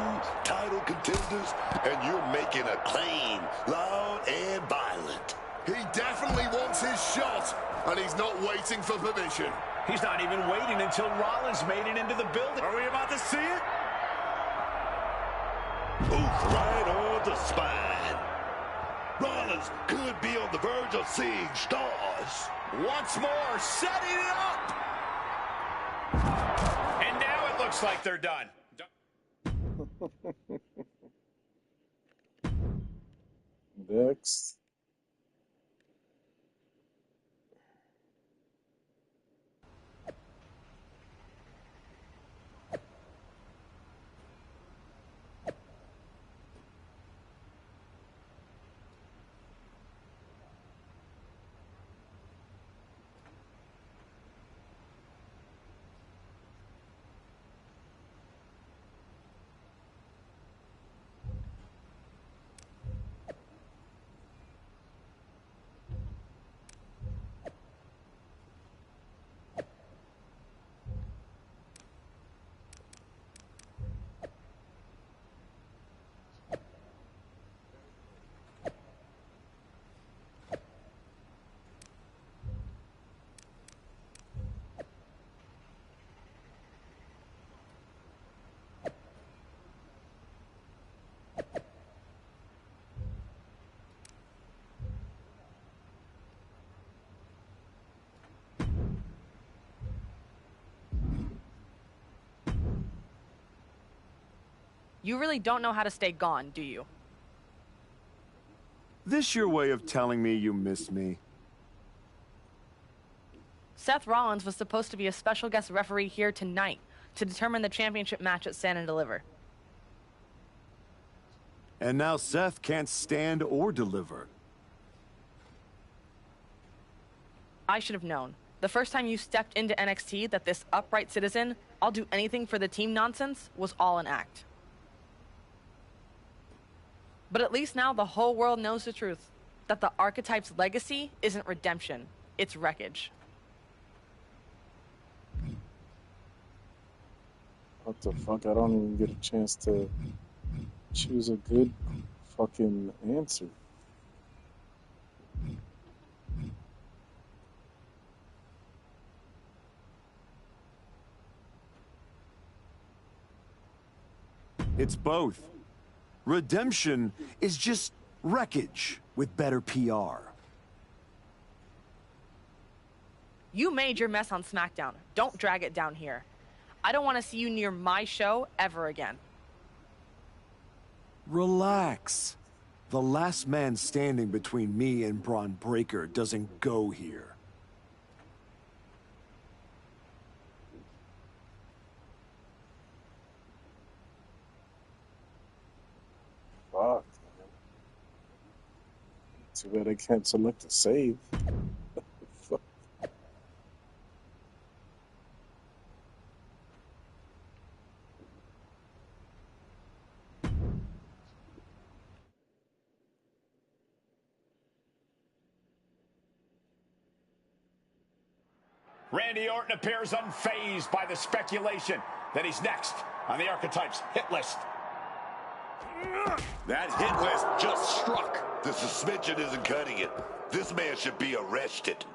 title contenders, and you're making a claim, loud and violent. He definitely wants his shot, and he's not waiting for permission. He's not even waiting until Rollins made it into the building. Are we about to see it? Oof, right on the spine. Rollins could be on the verge of seeing stars. Once more, setting it up. And now it looks like they're done. Next. You really don't know how to stay gone, do you? This your way of telling me you miss me? Seth Rollins was supposed to be a special guest referee here tonight to determine the championship match at Stand and Deliver. And now Seth can't stand or deliver. I should have known. The first time you stepped into NXT that this upright citizen, I'll do anything for the team nonsense, was all an act. But at least now the whole world knows the truth, that the Archetype's legacy isn't redemption, it's wreckage. What the fuck? I don't even get a chance to choose a good fucking answer. It's both. Redemption is just wreckage with better PR. You made your mess on SmackDown. Don't drag it down here. I don't want to see you near my show ever again. Relax. The last man standing between me and Braun Breaker doesn't go here. Fuck, man. Too bad I can't select a save. Fuck. Randy Orton appears unfazed by the speculation that he's next on the Archetype's hit list. That hit list just struck. The suspension isn't cutting it. This man should be arrested.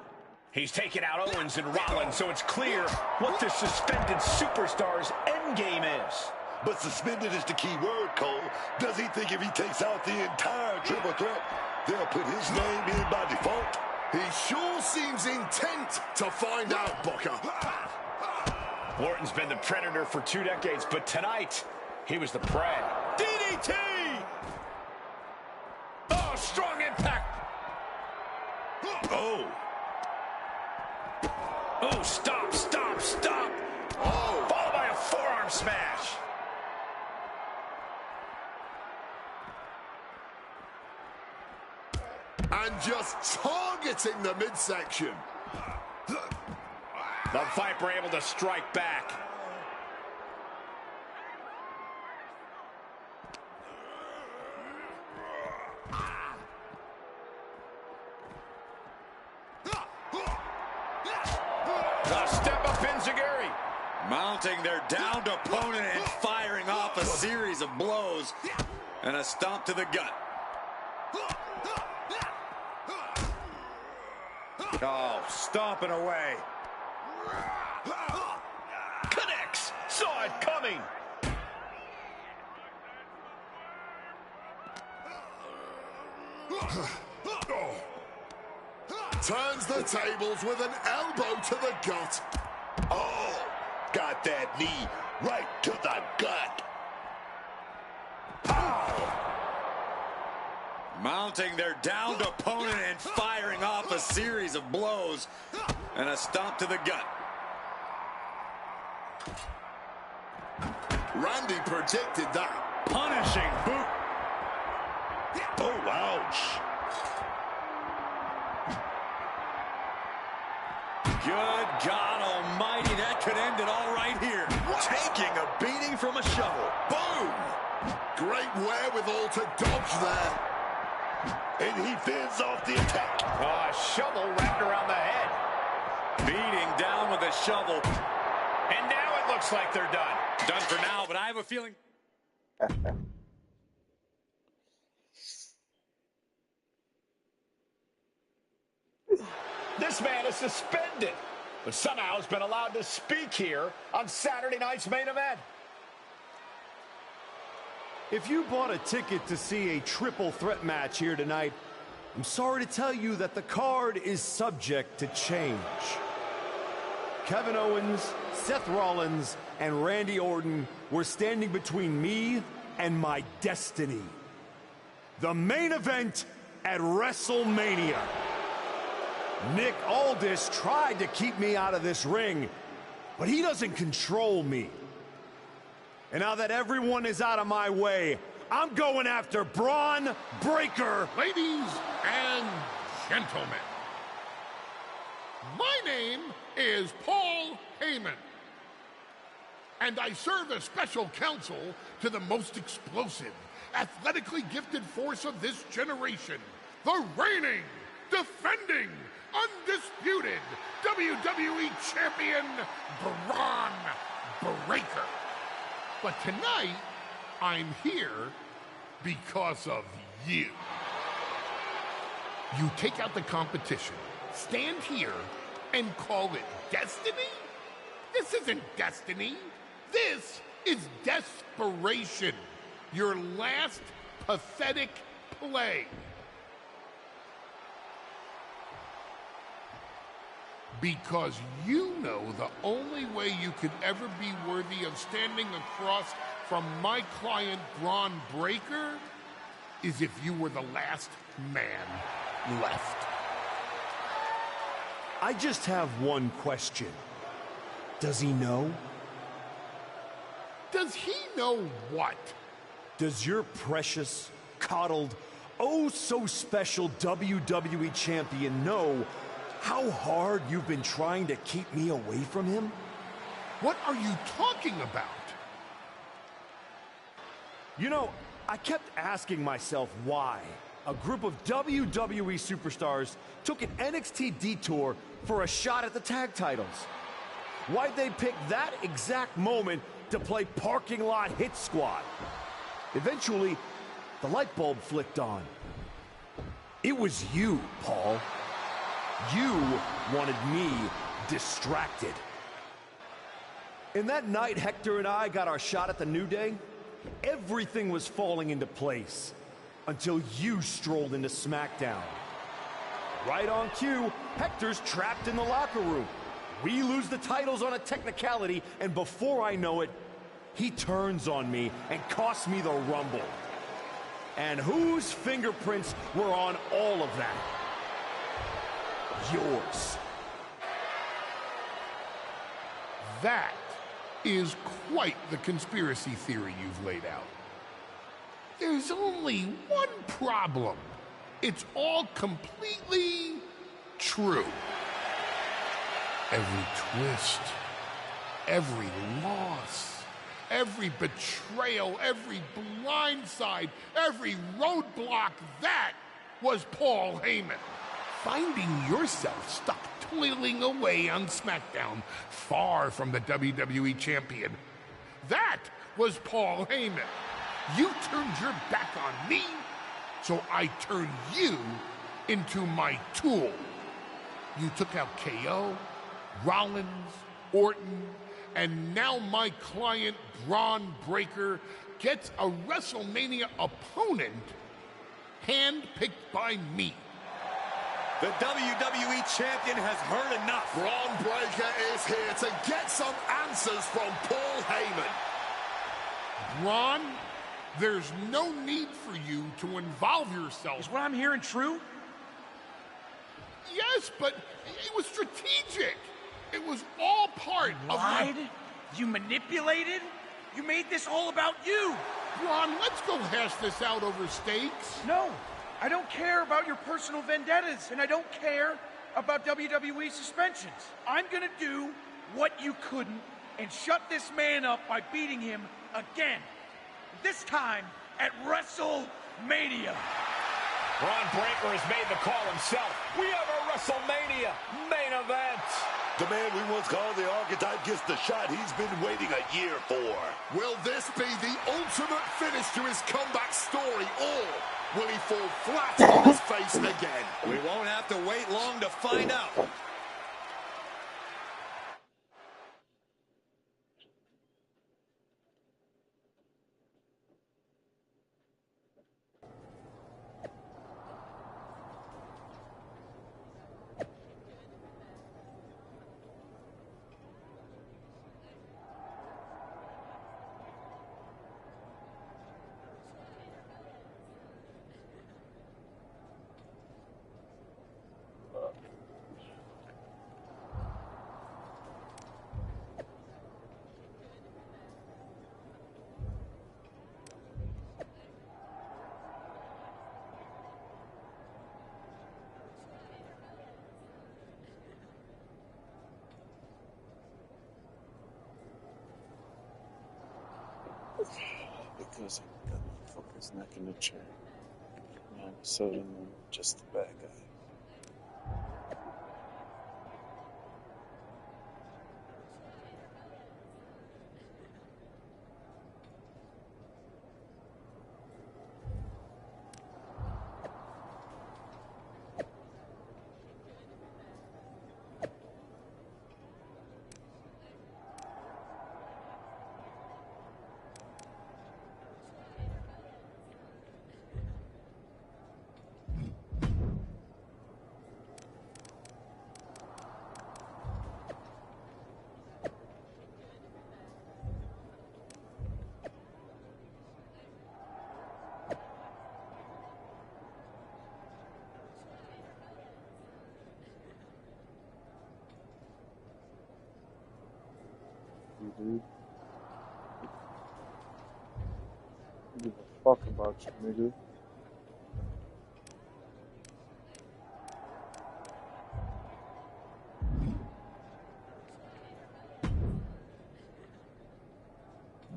He's taken out Owens and Rollins, so it's clear what the suspended superstar's endgame is. But suspended is the key word, Cole. Does he think if he takes out the entire triple threat, they'll put his name in by default? He sure seems intent to find out, Booker. Orton's been the predator for 2 decades, but tonight, he was the prey. DDT! Oh, strong impact! Oh. Oh, stop, stop, stop! Oh, followed by a forearm smash. And just targeting the midsection. The Viper able to strike back. The step up Enziguri. Mounting their downed opponent and firing off a series of blows. And a stomp to the gut. Oh, stomping away. Connects. Saw it coming. Turns the tables with an elbow to the gut. Oh, got that knee right to the gut. Mounting their downed opponent and firing off a series of blows. And a stomp to the gut. Randy predicted that. Punishing boot. Oh, ouch. Good God almighty, that could end it all right here. Taking a beating from a shovel. Boom! Great wherewithal to dodge there. And he fends off the attack. Oh, a shovel wrapped around the head. Beating down with a shovel. And now it looks like they're done. Done for now, but I have a feeling... This man is suspended, but somehow has been allowed to speak here on Saturday night's main event. If you bought a ticket to see a triple threat match here tonight, I'm sorry to tell you that the card is subject to change. Kevin Owens, Seth Rollins, and Randy Orton were standing between me and my destiny. The main event at WrestleMania. Nick Aldis tried to keep me out of this ring, but he doesn't control me. And now that everyone is out of my way, I'm going after Braun Breaker. Ladies and gentlemen, my name is Paul Heyman, and I serve as special counsel to the most explosive, athletically gifted force of this generation, the reigning, defending, undisputed WWE Champion, Braun Breaker. But tonight, I'm here because of you. You take out the competition, stand here, and call it destiny? This isn't destiny. This is desperation. Your last pathetic play. Because you know the only way you could ever be worthy of standing across from my client Braun Breaker is if you were the last man left. I just have one question. Does he know? Does he know what? Does your precious, coddled, oh so special WWE champion know how hard you've been trying to keep me away from him? What are you talking about? You know, I kept asking myself why a group of WWE superstars took an NXT detour for a shot at the tag titles. Why'd they pick that exact moment to play parking lot hit squad? Eventually, the light bulb flicked on. It was you, Paul. You wanted me distracted. And that night Hector and I got our shot at the New Day, everything was falling into place until you strolled into SmackDown. Right on cue, Hector's trapped in the locker room. We lose the titles on a technicality, and before I know it, he turns on me and costs me the Rumble. And whose fingerprints were on all of that? Yours. That is quite the conspiracy theory you've laid out. There's only one problem. It's all completely true. Every twist, every loss, every betrayal, every blindside, every roadblock, that was Paul Heyman. Finding yourself stuck toiling away on SmackDown, far from the WWE Champion. That was Paul Heyman. You turned your back on me, so I turned you into my tool. You took out KO, Rollins, Orton, and now my client Braun Breaker gets a WrestleMania opponent handpicked by me. The WWE Champion has heard enough. Braun Breaker is here to get some answers from Paul Heyman. Braun, there's no need for you to involve yourself. Is what I'm hearing true? Yes, but it was strategic. It was all part of Lied? You manipulated? You made this all about you. Braun, let's go hash this out over steaks. No. I don't care about your personal vendettas, and I don't care about WWE suspensions. I'm gonna do what you couldn't and shut this man up by beating him again. This time at WrestleMania. Braun Breaker has made the call himself. We have a WrestleMania main event. The man we once called the Archetype gets the shot he's been waiting a year for. Will this be the ultimate finish to his comeback story, or will he fall flat on his face again? We won't have to wait long to find out. because I got my fucker's neck in the chair. Now I'm suddenly just a bad guy. Dude. I don't give a fuck about you, nigga.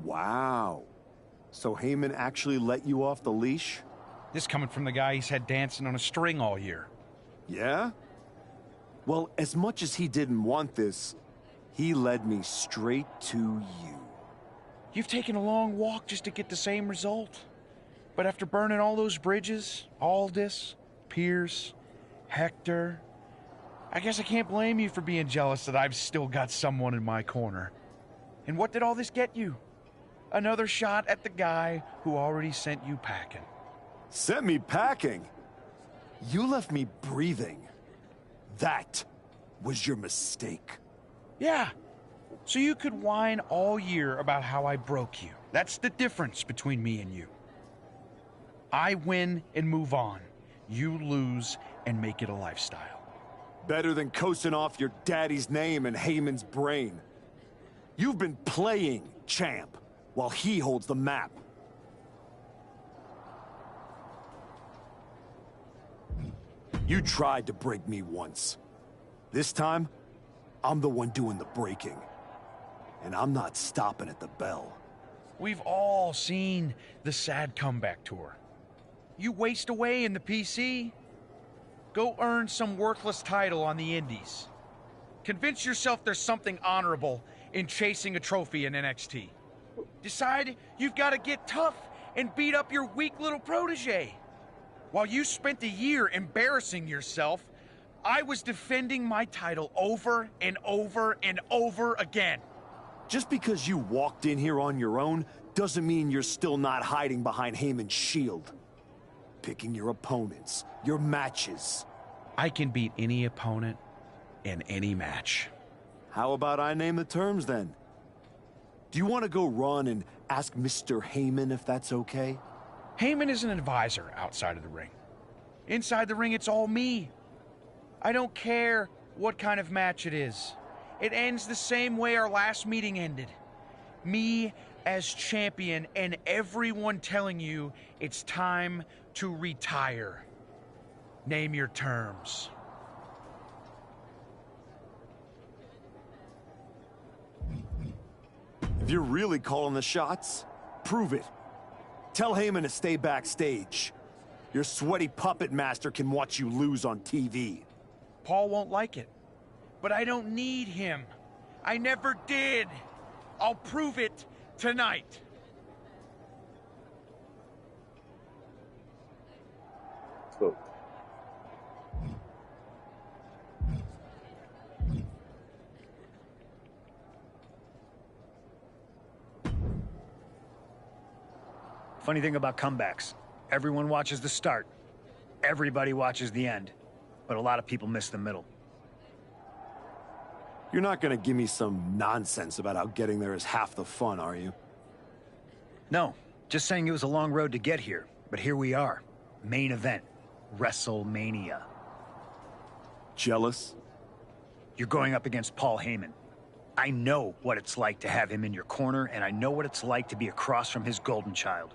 Wow. So Heyman actually let you off the leash? This coming from the guy he's had dancing on a string all year. Yeah? Well, as much as he didn't want this, he led me straight to you. You've taken a long walk just to get the same result. But after burning all those bridges, Aldis, Pierce, Hector, I guess I can't blame you for being jealous that I've still got someone in my corner. And what did all this get you? Another shot at the guy who already sent you packing. Sent me packing? You left me breathing. That was your mistake. Yeah, so you could whine all year about how I broke you. That's the difference between me and you. I win and move on. You lose and make it a lifestyle. Better than coasting off your daddy's name and Heyman's brain. You've been playing champ while he holds the map. You tried to break me once. This time, I'm the one doing the breaking. And I'm not stopping at the bell. We've all seen the sad comeback tour. You waste away in the PC. Go earn some worthless title on the indies. Convince yourself there's something honorable in chasing a trophy in NXT. Decide you've got to get tough and beat up your weak little protege. While you spent a year embarrassing yourself, I was defending my title over and over and over again. Just because you walked in here on your own doesn't mean you're still not hiding behind Heyman's shield. Picking your opponents, your matches. I can beat any opponent in any match. How about I name the terms then? Do you want to go run and ask Mr. Heyman if that's okay? Heyman is an advisor outside of the ring. Inside the ring, it's all me. I don't care what kind of match it is. It ends the same way our last meeting ended. Me as champion and everyone telling you it's time to retire. Name your terms. If you're really calling the shots, prove it. Tell Heyman to stay backstage. Your sweaty puppet master can watch you lose on TV. Paul won't like it, but I don't need him. I never did. I'll prove it tonight. Cool. Funny thing about comebacks, everyone watches the start. Everybody watches the end. But a lot of people miss the middle. You're not gonna give me some nonsense about how getting there is half the fun, are you? No, just saying it was a long road to get here. But here we are. Main event. WrestleMania. Jealous? You're going up against Paul Heyman. I know what it's like to have him in your corner, and I know what it's like to be across from his golden child.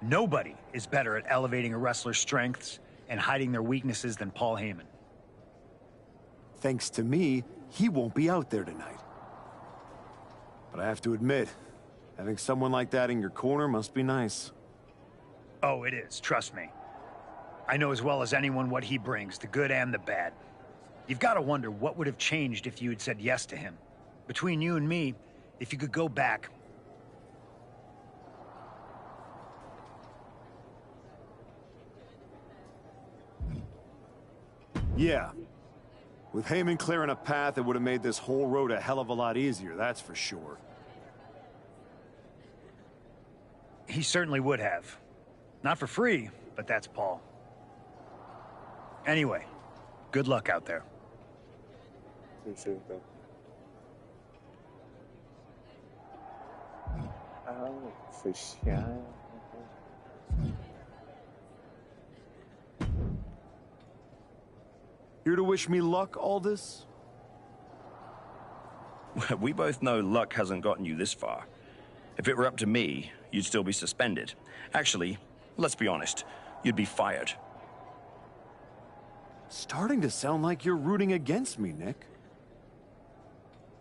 Nobody is better at elevating a wrestler's strengths and hiding their weaknesses than Paul Heyman. Thanks to me, he won't be out there tonight. But I have to admit, Having someone like that in your corner must be nice. Oh, it is, trust me. I know as well as anyone what he brings, the good and the bad. You've got to wonder what would have changed if you had said yes to him. Between you and me, if you could go back... Yeah. With Heyman clearing a path, it would have made this whole road a hell of a lot easier, that's for sure. He certainly would have. Not for free, but that's Paul. Anyway, good luck out there. Appreciate that. Oh, for sure. Here to wish me luck, Aldous? We both know luck hasn't gotten you this far. If it were up to me, you'd still be suspended. Actually, let's be honest, you'd be fired. Starting to sound like you're rooting against me, Nick.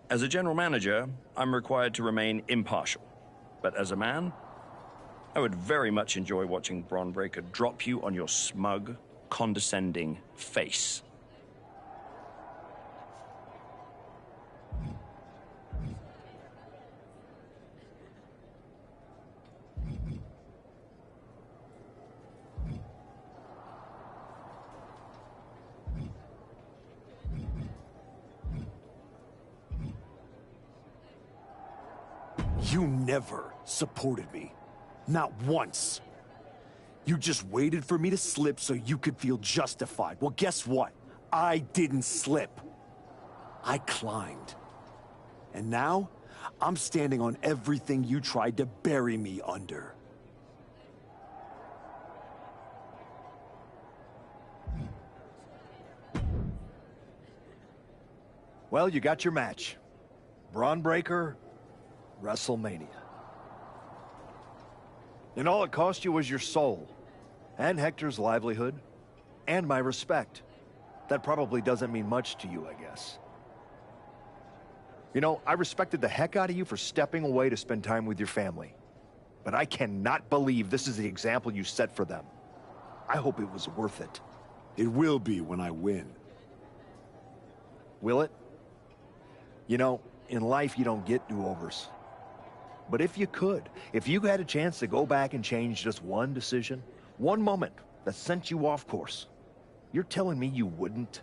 As a general manager, I'm required to remain impartial. But as a man, I would very much enjoy watching Bron Breakker drop you on your smug, condescending face. You never supported me. Not once. You just waited for me to slip so you could feel justified. Well, guess what? I didn't slip. I climbed. And now, I'm standing on everything you tried to bury me under. Well, you got your match. Bron Breakker, WrestleMania. And all it cost you was your soul, and Hector's livelihood, and my respect. That probably doesn't mean much to you, I guess. You know, I respected the heck out of you for stepping away to spend time with your family. But I cannot believe this is the example you set for them. I hope it was worth it. It will be when I win. Will it? You know, in life you don't get do-overs. But if you could, if you had a chance to go back and change just one decision, one moment that sent you off course, you're telling me you wouldn't?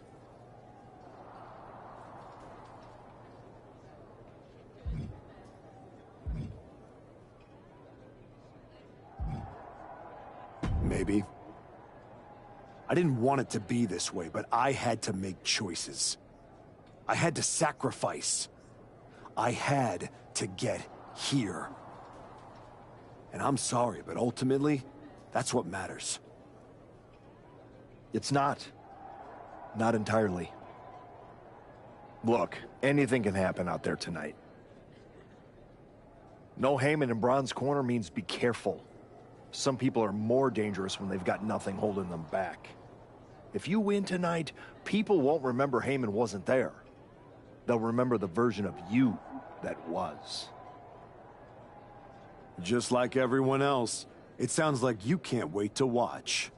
Maybe. I didn't want it to be this way, but I had to make choices. I had to sacrifice. I had to get here. And I'm sorry, but ultimately, that's what matters. It's not. Not entirely. Look, anything can happen out there tonight. No Heyman in Bron's corner means be careful. Some people are more dangerous when they've got nothing holding them back. If you win tonight, people won't remember Heyman wasn't there. They'll remember the version of you that was. Just like everyone else, it sounds like you can't wait to watch.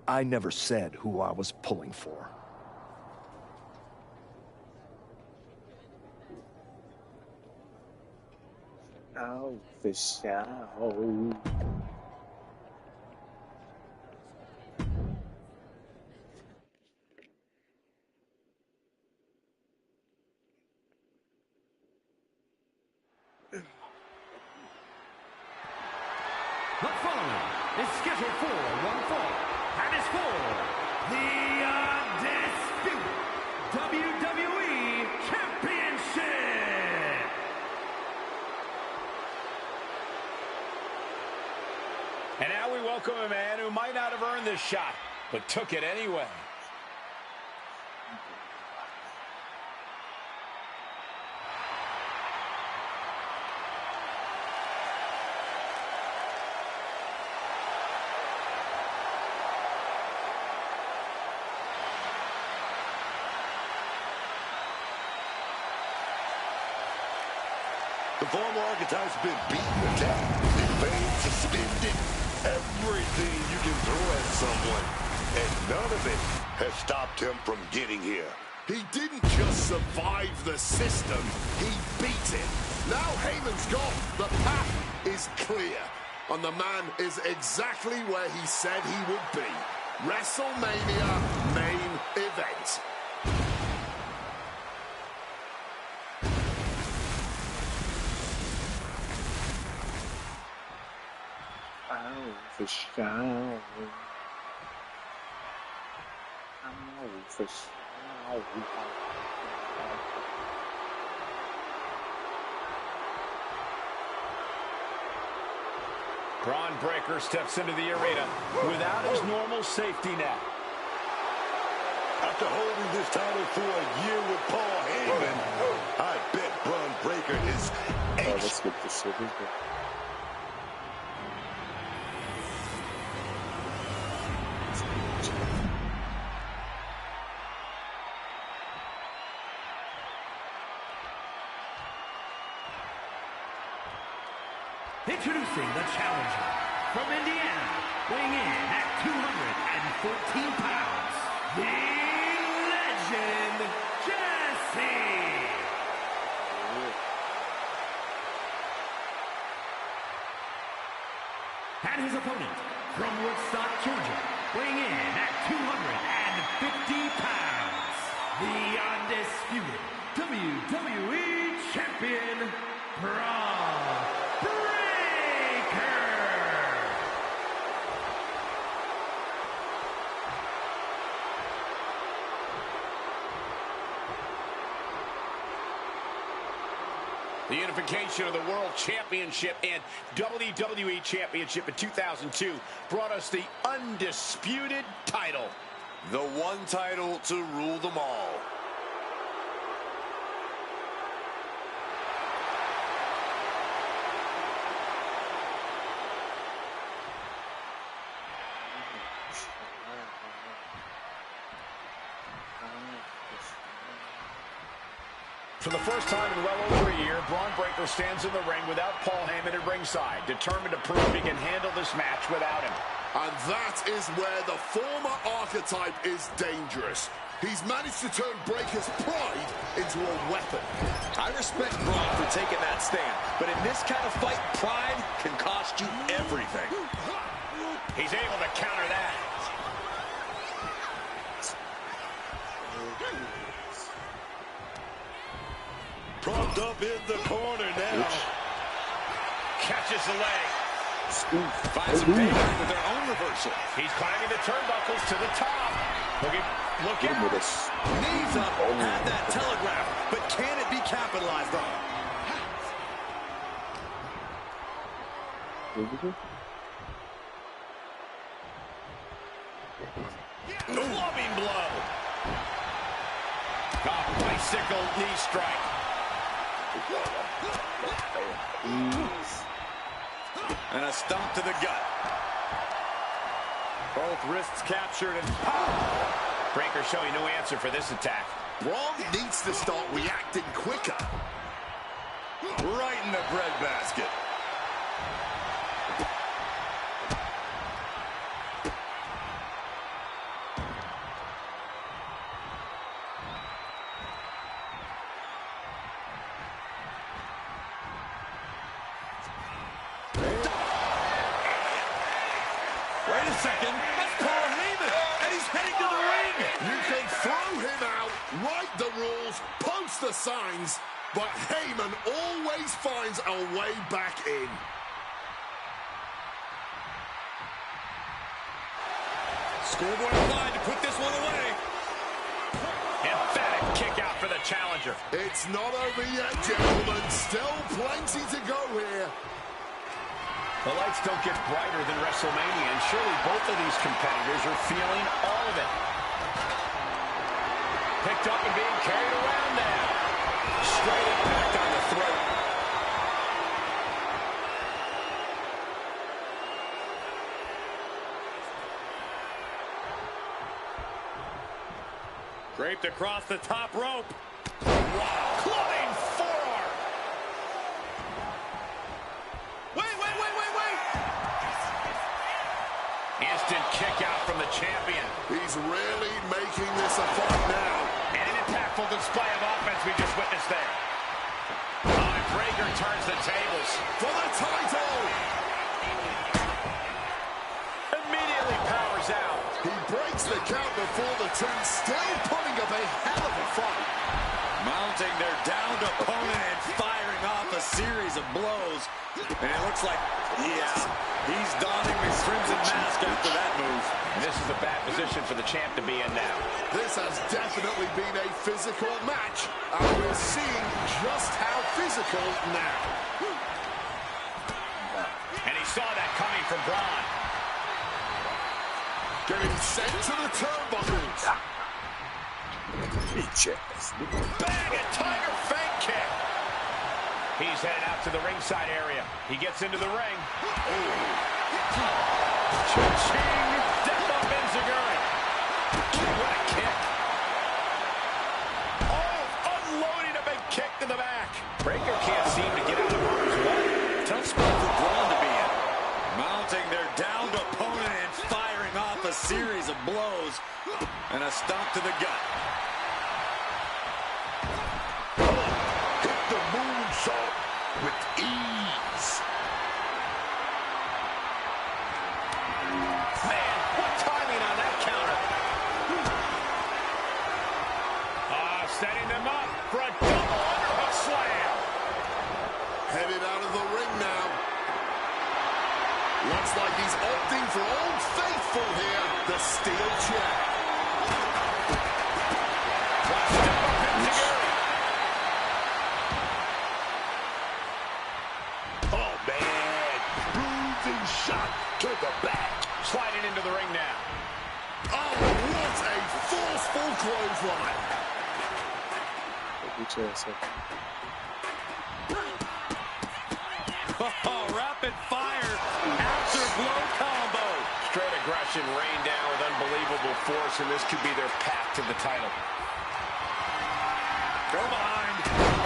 I never said who I was pulling for. Oh, for sure. The following is scheduled for one fall and is for the Undisputed WWE Championship. And now we welcome a man who might not have earned this shot, but took it anyway. The former archetype's been beaten, attacked, defanged, suspended, everything you can throw at someone, and none of it has stopped him from getting here. He didn't just survive the system, he beat it. Now Heyman's gone. The path is clear. And the man is exactly where he said he would be. WrestleMania main event. Oh, for sure. Oh, for sure. Braun Breaker steps into the arena without his normal safety net. After holding this title for a year with Paul Heyman, I bet Braun Breaker is anxious. Let's get this over. Introducing the challenger from Indiana, weighing in at 214 pounds, the legend, Jesse. And his opponent from Woodstock, Georgia, weighing in at 250 pounds, the undisputed WWE Champion, Braun Breaker. The unification of the World Championship and WWE Championship in 2002 brought us the undisputed title. The one title to rule them all. For the first time in well over a year, Braun Breaker stands in the ring without Paul Heyman at ringside, determined to prove he can handle this match without him. And that is where the former archetype is dangerous. He's managed to turn Breaker's pride into a weapon. I respect Braun for taking that stand, but in this kind of fight, pride can cost you everything. He's able to counter that. Propped up in the corner now. Catches the leg. Finds some payback with their own reversal. He's climbing the turnbuckles to the top. Look out. Knees up, had that telegraph, but can it be capitalized on? Clubbing blow. Bicycle knee strike. And a stomp to the gut. Both wrists captured and Breaker showing no answer for this attack. Braun needs to start reacting quicker. Right in the breadbasket. Wait a second, that's Paul Heyman, and he's heading to the ring. You can throw him out, write the rules, post the signs, but Heyman always finds a way back in. Schoolboy applied to put this one away. Emphatic kick out for the challenger. It's not over yet, gentlemen. Still plenty to go here. The lights don't get brighter than WrestleMania, and surely both of these competitors are feeling all of it. Picked up and being carried around now. Straight impact on the throat. Draped across the top rope. Wow. Clubbing forearm. kick out from the champion. He's really making this a fight now. And an impactful display of offense we just witnessed there. Oh, and Breakker turns the tables. For the title! Immediately powers out. He breaks the count before the two, still putting up a hell of a fight. Mounting their downed opponent and firing off a series of blows. And it looks like, yeah, he's donning the crimson mask after that move. And this is a bad position for the champ to be in now. This has definitely been a physical match, and we're seeing just how physical now. And he saw that coming from Braun. Getting sent to the turnbuckles. Bang, a tiger fang kick. He's headed out to the ringside area. He gets into the ring. Cha-ching! Death up Enziguri. What a kick. Oh, unloading a big kick to the back. Breakker can't seem to get out of harm's way. Tough spot for Braun to be in. Mounting their downed opponent and firing off a series of blows. And a stomp to the gut. Hit the moonsault with ease. Man, what timing on that counter. Setting them up for a double underhook slam. Headed out of the ring now. Looks like he's opting for Old Faithful here, the steel chair. Oh, man. Bruising shot to the back. Sliding into the ring now. Oh, what a forceful clothesline. Oh, rapid fire after blow combo. Straight aggression rained down with unbelievable force, and this could be their path to the title. Go behind.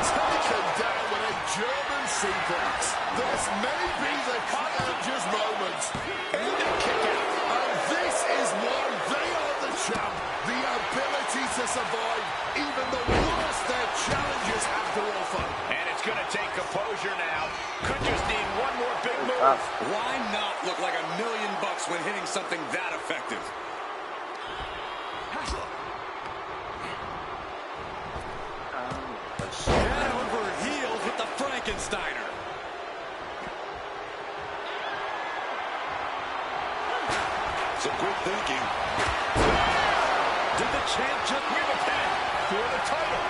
Taken down with a German suplex. This may be the Kaiser's moment. And a kick out. And this is why they are the champ. The ability to survive even the worst their challenges have to offer. And it's going to take composure now. Could just need one more big move. Why not look like $1 million when hitting something that effective? Head over heels with the Frankensteiner. Some quick thinking. Did the champ just win a pin for the title?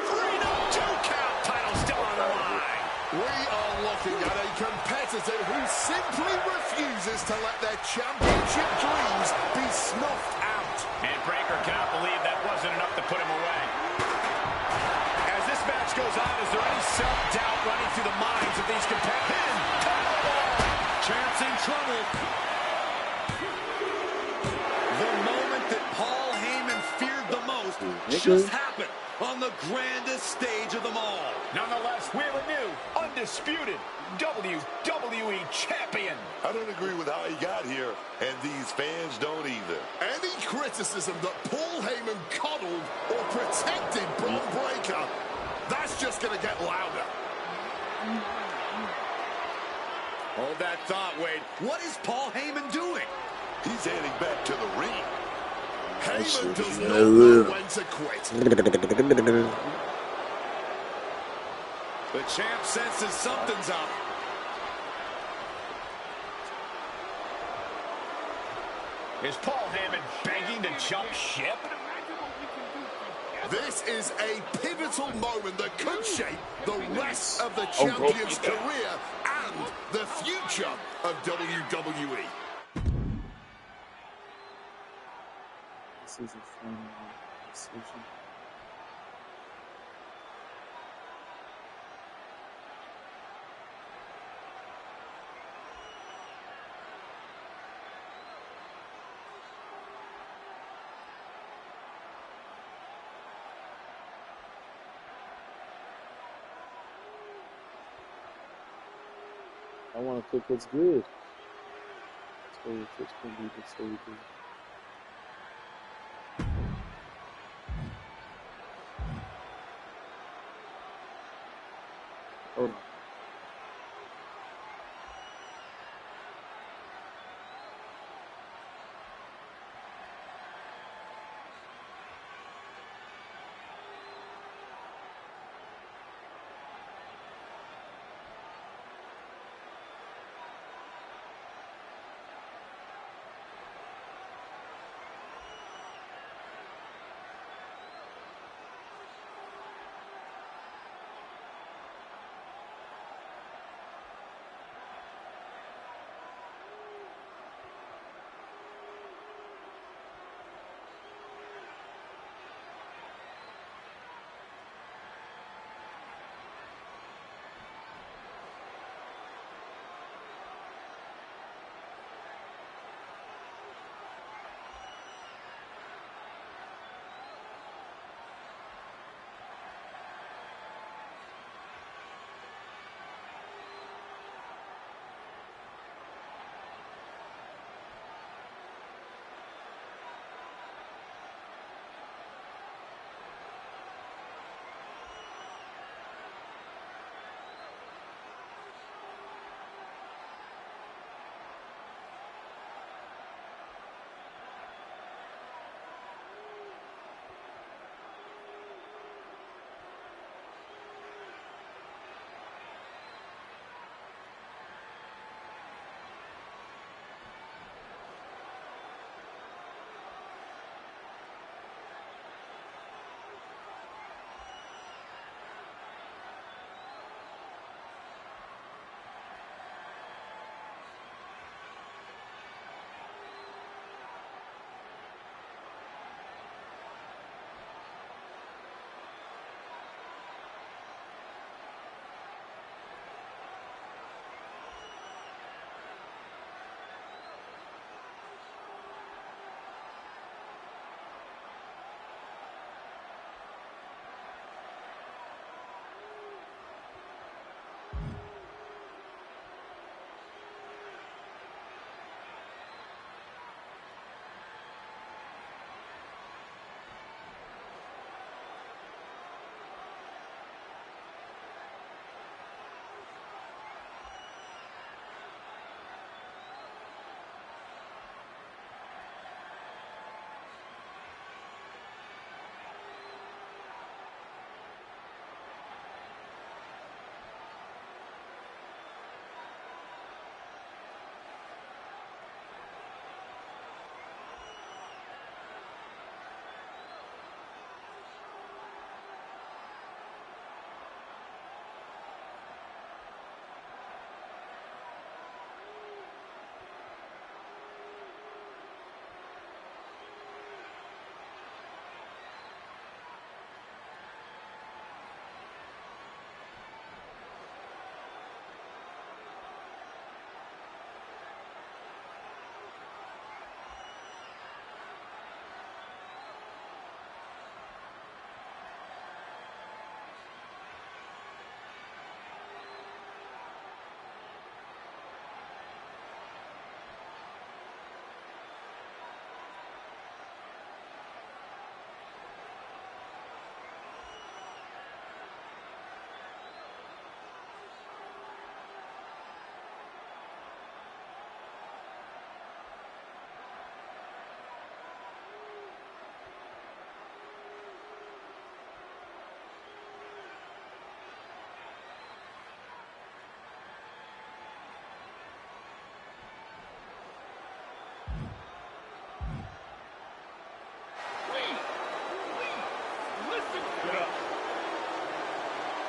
3-2 count. Title still on the line. We are looking at a competitor who simply refuses to let their championship dreams be snuffed out. And Breakker cannot believe that wasn't enough to put him away. As this match goes on, is there any self-doubt running through the minds of these competitors? Champ's in trouble. The moment that Paul Heyman feared the most just happened on the grandest stage of them all. Nonetheless, we have a new, undisputed WWE champion. I don't agree with how he got here, and these fans don't either. Any criticism that Paul Heyman coddled or protected Braun Breakker, that's just going to get louder. Hold that thought, Wade. What is Paul Heyman doing? He's heading back to the ring. Heyman does not know when to quit. The champ senses something's up. Is Paul Heyman begging to jump ship? This is a pivotal moment that could shape the rest of the champion's career and the future of WWE. This is a final decision. I want to cook what's good. So fish can be the staple. Hold on.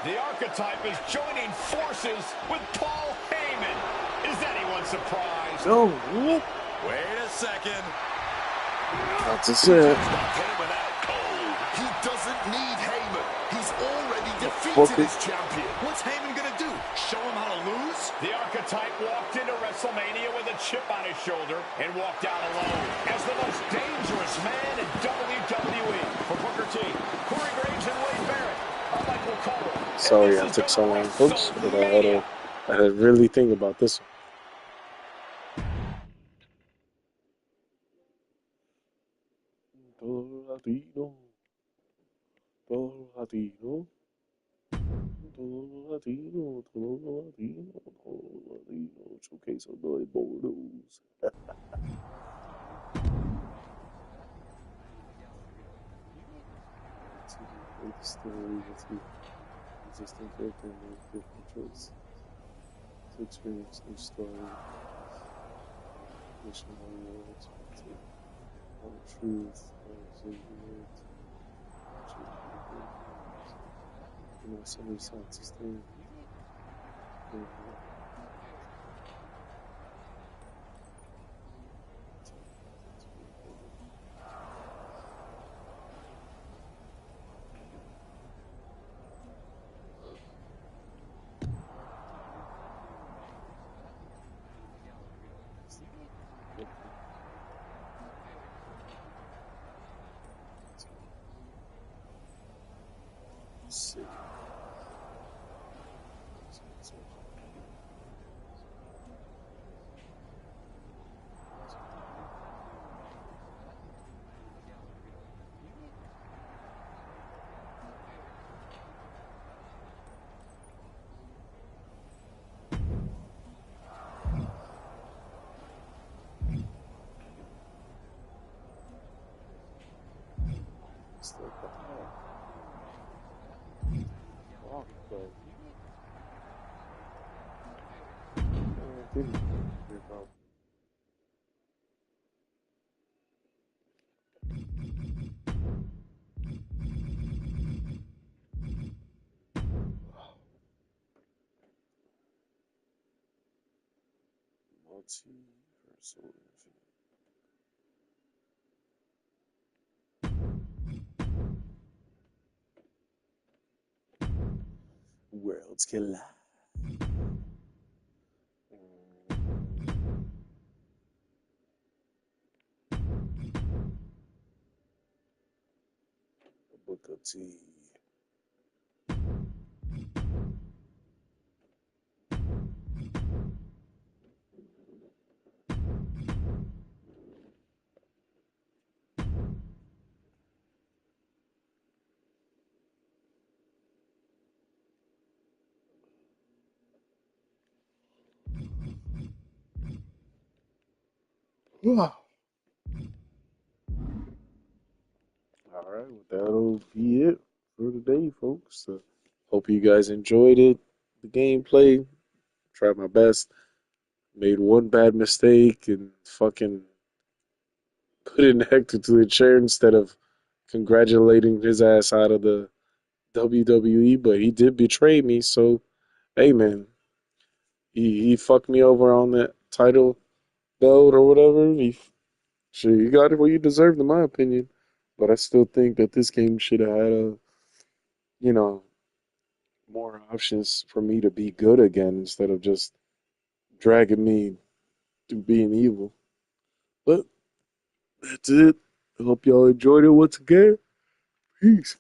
The archetype is joining forces with Paul Heyman. Is anyone surprised? No. Wait a second. That's it. He doesn't need Heyman. He's already defeated his champion. What's Heyman gonna do? Show him how to lose? The archetype walked into WrestleMania with a chip on his shoulder and walked out alone as the most dangerous man in WWE. For Booker T, Corey Graves, and Wade Barrett, I'm Michael Cole. Sorry I took so long, folks, but I had to I had to really think about this one. Latino. Latino. Latino. Showcase of the Bordeaux. The story with you. Existing character made different choice to experience new story. Missionary words to all truth, words. You know, so many sides is there. See. Still got that. Fuck, but I didn't hear about. Multiversal worlds collide. Book of tea. Wow. All right, well, that'll be it for today, folks. Hope you guys enjoyed it. The gameplay. Tried my best. Made one bad mistake and fucking put in Hector to the chair instead of congratulating his ass out of the WWE, but he did betray me, so hey man. He fucked me over on that title belt or whatever. You got it what you deserved in my opinion. But I still think that this game should have had you know, more options for me to be good again instead of just dragging me to being evil. But that's it. I hope y'all enjoyed it once again. Peace.